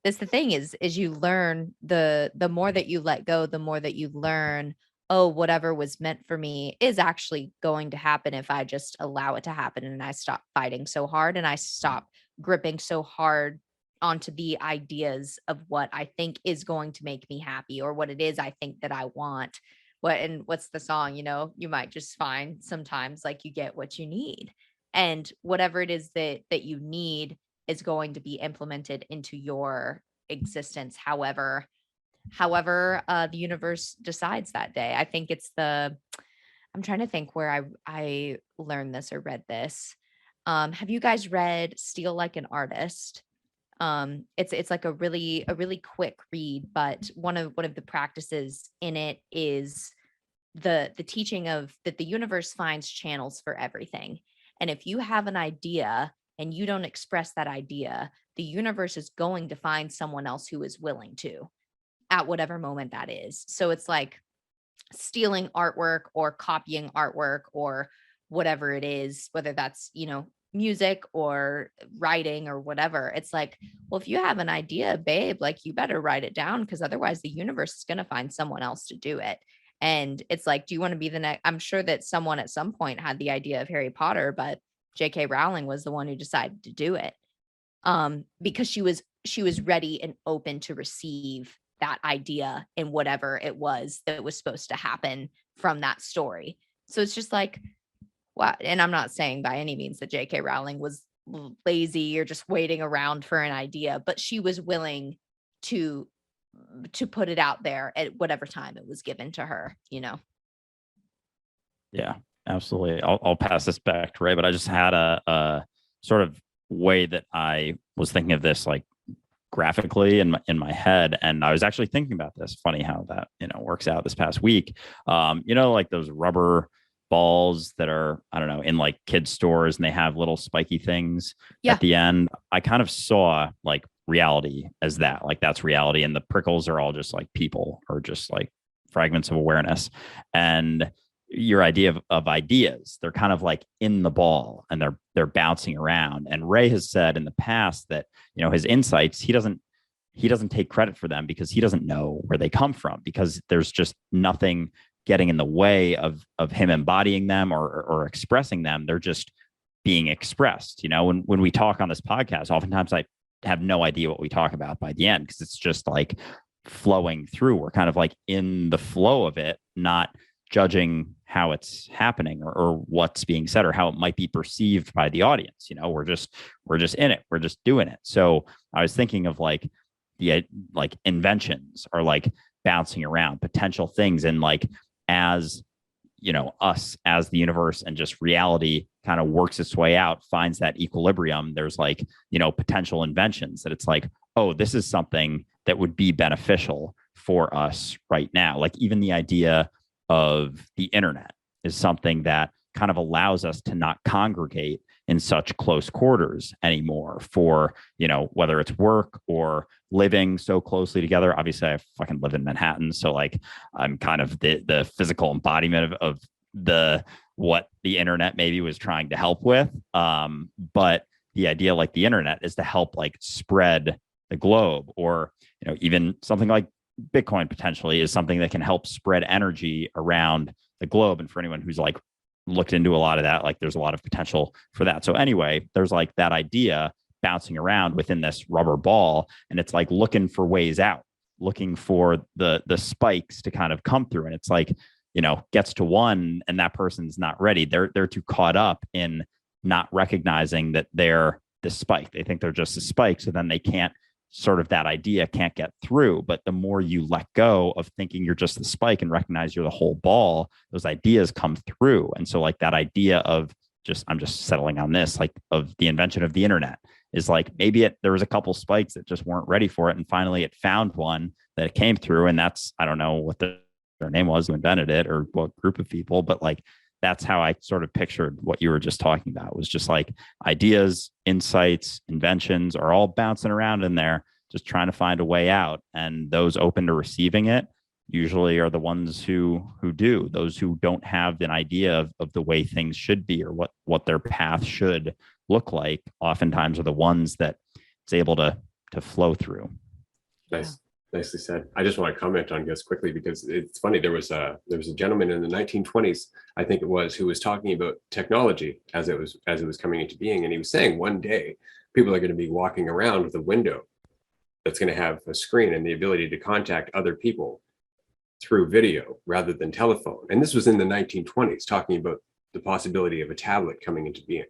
that's the thing is you learn the more that you let go, the more that you learn, oh, whatever was meant for me is actually going to happen if I just allow it to happen and I stop fighting so hard and I stop gripping so hard onto the ideas of what I think is going to make me happy or what it is I think that I want. What's the song, you might just find sometimes like you get what you need. And whatever it is that you need is going to be implemented into your existence however the universe decides that day. I think it's I'm trying to think where I learned this or read this. Have you guys read Steal Like an Artist? It's like a really quick read, but one of the practices in it is the teaching of that the universe finds channels for everything. And if you have an idea and you don't express that idea, the universe is going to find someone else who is willing to at whatever moment that is. So it's like stealing artwork or copying artwork or whatever it is, whether that's, music or writing or whatever. It's like, well, if you have an idea, babe, like you better write it down because otherwise the universe is going to find someone else to do it. And it's like, do you want to be the next? I'm sure that someone at some point had the idea of Harry Potter, but J.K. Rowling was the one who decided to do it. Because she was ready and open to receive that idea and whatever it was that was supposed to happen from that story. So it's just like, wow. And I'm not saying by any means that J.K. Rowling was lazy or just waiting around for an idea, but she was willing to put it out there at whatever time it was given to her. Yeah, absolutely. I'll pass this back to Ray, but I just had a sort of way that I was thinking of this like graphically in my head, and I was actually thinking about this. Funny how that works out this past week. Like those rubber balls that are, I don't know, in like kids stores and they have little spiky things at the end. I kind of saw like reality as that, like that's reality, and the prickles are all just like people or just like fragments of awareness. And your idea of ideas, they're kind of like in the ball and they're bouncing around. And Ray has said in the past that his insights, he doesn't take credit for them because he doesn't know where they come from, because there's just nothing getting in the way of him embodying them or expressing them. They're just being expressed. When we talk on this podcast, oftentimes I have no idea what we talk about by the end because it's just like flowing through. We're kind of like in the flow of it, not judging how it's happening or what's being said or how it might be perceived by the audience. We're just in it. We're just doing it. So I was thinking of like the like inventions are like bouncing around potential things, and like as us as the universe and just reality kind of works its way out, finds that equilibrium, there's like potential inventions that it's like, oh, this is something that would be beneficial for us right now. Like even the idea of the internet is something that kind of allows us to not congregate in such close quarters anymore for, whether it's work or living so closely together. Obviously, I fucking live in Manhattan. So like I'm kind of the physical embodiment of what the internet maybe was trying to help with. But the idea like the internet is to help like spread the globe, or, even something like Bitcoin potentially is something that can help spread energy around the globe. And for anyone who's like looked into a lot of that, like there's a lot of potential for that. So anyway, there's like that idea bouncing around within this rubber ball, and it's like looking for ways out, looking for the spikes to kind of come through. And it's like, gets to one and that person's not ready. They're too caught up in not recognizing that they're the spike. They think they're just a spike. So then they can't that idea can't get through. But the more you let go of thinking you're just the spike and recognize you're the whole ball, those ideas come through. And so like that idea of I'm just settling on this, like of the invention of the internet is like, maybe there was a couple spikes that just weren't ready for it. And finally it found one that it came through. And that's, I don't know what their name was who invented it or what group of people, but like, that's how I sort of pictured what you were just talking about. It was just like ideas, insights, inventions are all bouncing around in there, just trying to find a way out. And those open to receiving it usually are the ones who do. Those who don't have an idea of the way things should be or what their path should look like oftentimes are the ones that it's able to flow through. Nice. Nicely said. I just want to comment on this quickly because it's funny. There was a gentleman in the 1920s, I think it was, who was talking about technology as it was coming into being, and he was saying one day people are going to be walking around with a window that's going to have a screen and the ability to contact other people through video rather than telephone. And this was in the 1920s, talking about the possibility of a tablet coming into being,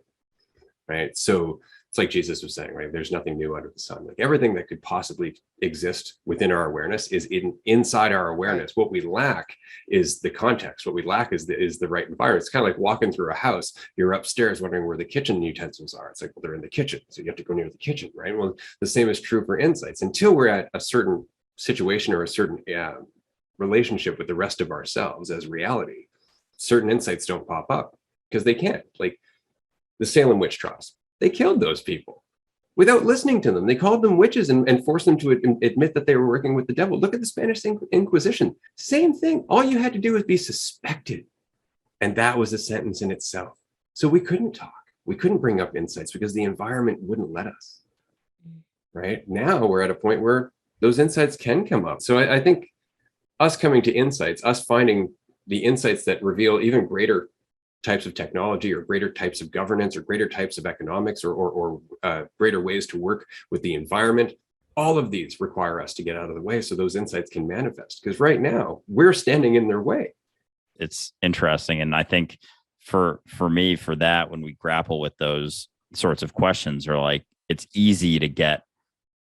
right? So it's like Jesus was saying, right? There's nothing new under the sun. Like everything that could possibly exist within our awareness is inside our awareness. What we lack is the context. What we lack is the right environment. It's kind of like walking through a house. You're upstairs wondering where the kitchen utensils are. It's like, well, they're in the kitchen, so you have to go near the kitchen, right? Well, the same is true for insights. Until we're at a certain situation or a certain relationship with the rest of ourselves as reality, certain insights don't pop up because they can't. Like the Salem witch trials, they killed those people without listening to them. They called them witches and forced them to admit that they were working with the devil. Look at the Spanish Inquisition. Same thing. All you had to do was be suspected. And that was a sentence in itself. So we couldn't talk. We couldn't bring up insights because the environment wouldn't let us. Right now, we're at a point where those insights can come up. So I think us coming to insights, us finding the insights that reveal even greater types of technology or greater types of governance or greater types of economics or greater ways to work with the environment, all of these require us to get out of the way so those insights can manifest. Because right now, we're standing in their way. It's interesting. And I think for me, for that, when we grapple with those sorts of questions, are like, it's easy to get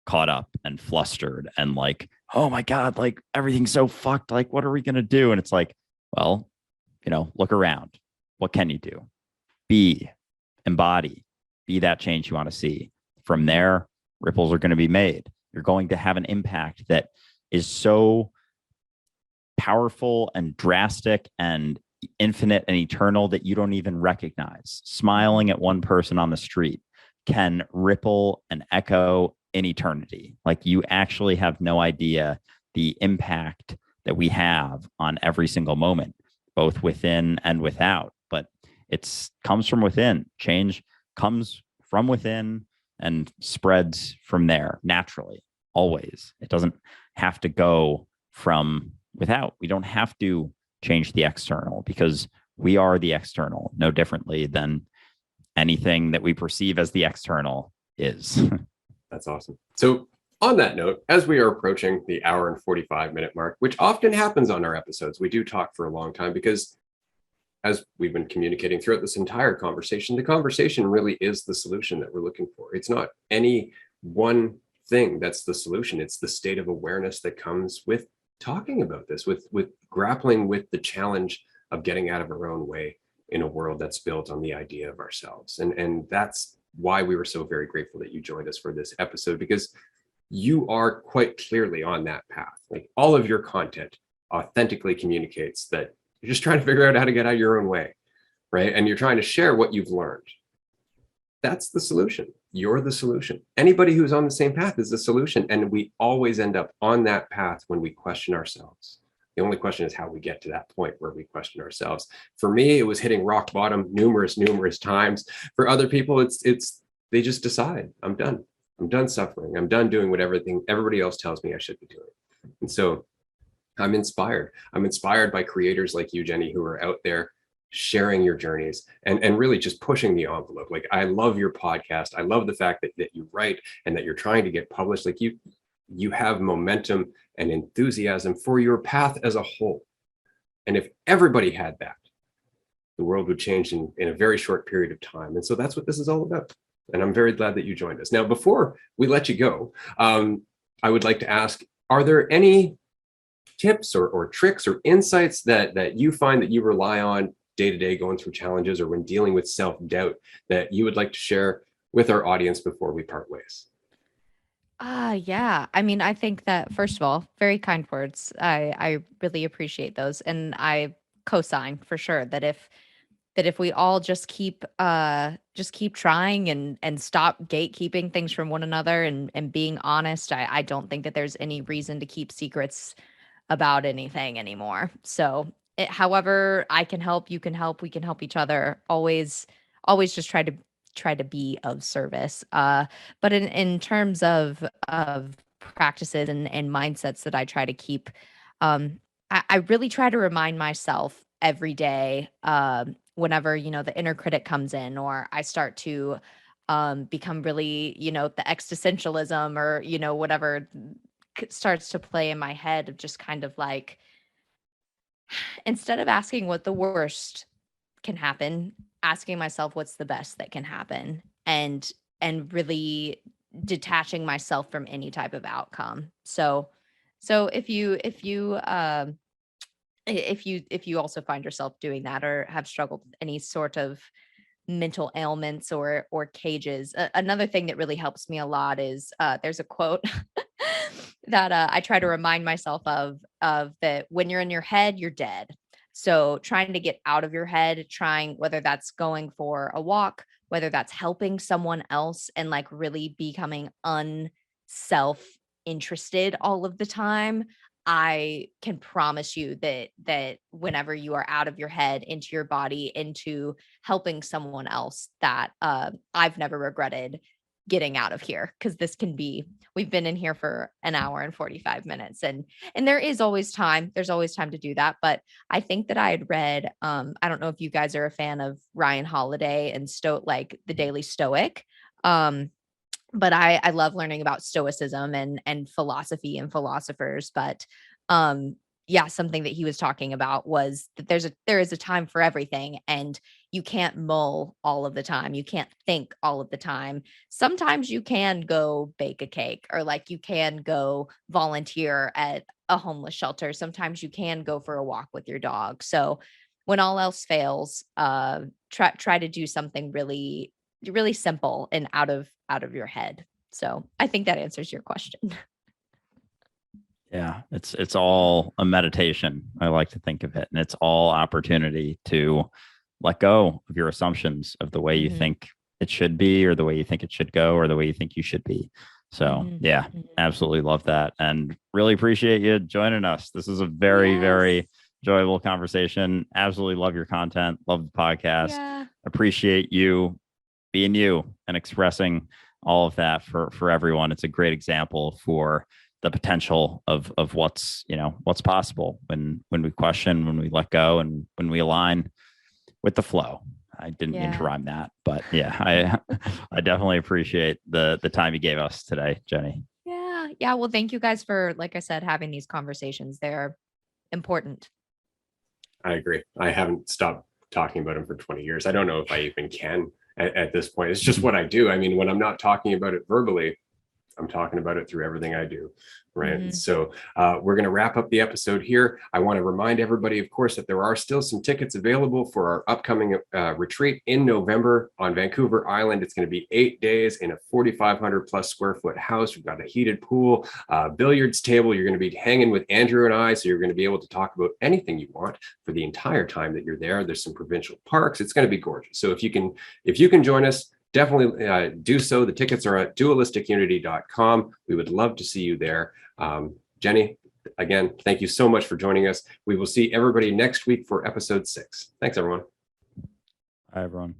caught up and flustered and like, oh my God, like everything's so fucked. Like, what are we going to do? And it's like, well, look around. What can you do? Embody, be that change you want to see. From there, ripples are going to be made. You're going to have an impact that is so powerful and drastic and infinite and eternal that you don't even recognize. Smiling at one person on the street can ripple and echo in eternity. Like you actually have no idea the impact that we have on every single moment, both within and without. But it comes from within. Change comes from within and spreads from there naturally, always. It doesn't have to go from without. We don't have to change the external because we are the external, no differently than anything that we perceive as the external is. That's awesome. So on that note, as we are approaching the hour and 45-minute mark, which often happens on our episodes, we do talk for a long time because as we've been communicating throughout this entire conversation, the conversation really is the solution that we're looking for. It's not any one thing that's the solution. It's the state of awareness that comes with talking about this, with grappling with the challenge of getting out of our own way in a world that's built on the idea of ourselves. And that's why we were so very grateful that you joined us for this episode, because you are quite clearly on that path. Like all of your content authentically communicates that you're just trying to figure out how to get out of your own way, right? And you're trying to share what you've learned. That's the solution. You're the solution. Anybody who's on the same path is the solution. And we always end up on that path when we question ourselves. The only question is how we get to that point where we question ourselves. For me, it was hitting rock bottom numerous times. For other people, it's they just decide, I'm done. I'm done suffering. I'm done doing what everybody else tells me I should be doing. And so I'm inspired. I'm inspired by creators like you, Jenni, who are out there sharing your journeys and really just pushing the envelope. Like I love your podcast. I love the fact that you write and that you're trying to get published. Like you have momentum and enthusiasm for your path as a whole. And if everybody had that, the world would change in a very short period of time. And so that's what this is all about. And I'm very glad that you joined us. Now, before we let you go, I would like to ask, are there any tips or tricks or insights that you find that you rely on day to day going through challenges or when dealing with self-doubt that you would like to share with our audience before we part ways? Yeah. I mean, I think that first of all, very kind words. I really appreciate those. And I co-sign for sure that if we all just keep trying and stop gatekeeping things from one another and being honest, I don't think that there's any reason to keep secrets about anything anymore. So however I can help, you can help, we can help each other. Always just try to be of service. But in terms of practices and mindsets that I try to keep, I really try to remind myself every day, whenever, the inner critic comes in, or I start to become really, the existentialism, or, whatever starts to play in my head, of just kind of like, instead of asking what the worst can happen, asking myself what's the best that can happen, and really detaching myself from any type of outcome. So if you also find yourself doing that, or have struggled with any sort of mental ailments or cages, another thing that really helps me a lot is, there's a quote that I try to remind myself of that: when you're in your head, you're dead. So trying to get out of your head, trying, whether that's going for a walk, whether that's helping someone else, and like really becoming unself interested all of the time, I can promise you that whenever you are out of your head, into your body, into helping someone else, that I've never regretted getting out of here, because we've been in here for an hour and 45 minutes, and there's always time to do that. But I think that I had read, I don't know if you guys are a fan of Ryan Holiday and like the Daily Stoic. But I love learning about stoicism and philosophy and philosophers. But yeah, something that he was talking about was that there is a time for everything, and you can't mull all of the time. You can't think all of the time. Sometimes you can go bake a cake, or like you can go volunteer at a homeless shelter. Sometimes you can go for a walk with your dog. So when all else fails, try to do something really really simple and out of your head. So I think that answers your question. Yeah, it's all a meditation. I like to think of it, and it's all opportunity to let go of your assumptions of the way you Mhm. think it should be, or the way you think it should go, or the way you think you should be. So Mhm. yeah, Mhm. absolutely love that, and really appreciate you joining us. This is a very, very Yes. enjoyable conversation. Absolutely love your content. Love the podcast. Yeah. Appreciate you being you and expressing all of that for everyone. It's a great example for the potential of what's possible when we question, when we let go, and when we align with the flow. I didn't mean to Yeah. rhyme that, but yeah, I definitely appreciate the time you gave us today, Jenni. Yeah. Yeah. Well, thank you guys for, like I said, having these conversations. They're important. I agree. I haven't stopped talking about him for 20 years. I don't know if I even can at this point. It's just what I do. I mean, when I'm not talking about it verbally, I'm talking about it through everything I do. Right. Mhm. So we're going to wrap up the episode here. I want to remind everybody, of course, that there are still some tickets available for our upcoming retreat in November on Vancouver Island. It's going to be 8 days in a 4,500 plus square foot house. We've got a heated pool, billiards table. You're going to be hanging with Andrew and I. So you're going to be able to talk about anything you want for the entire time that you're there. There's some provincial parks. It's going to be gorgeous. So if you can join us, definitely do so. The tickets are at dualisticunity.com. We would love to see you there. Jenni, again, thank you so much for joining us. We will see everybody next week for episode 6. Thanks, everyone. Hi, everyone.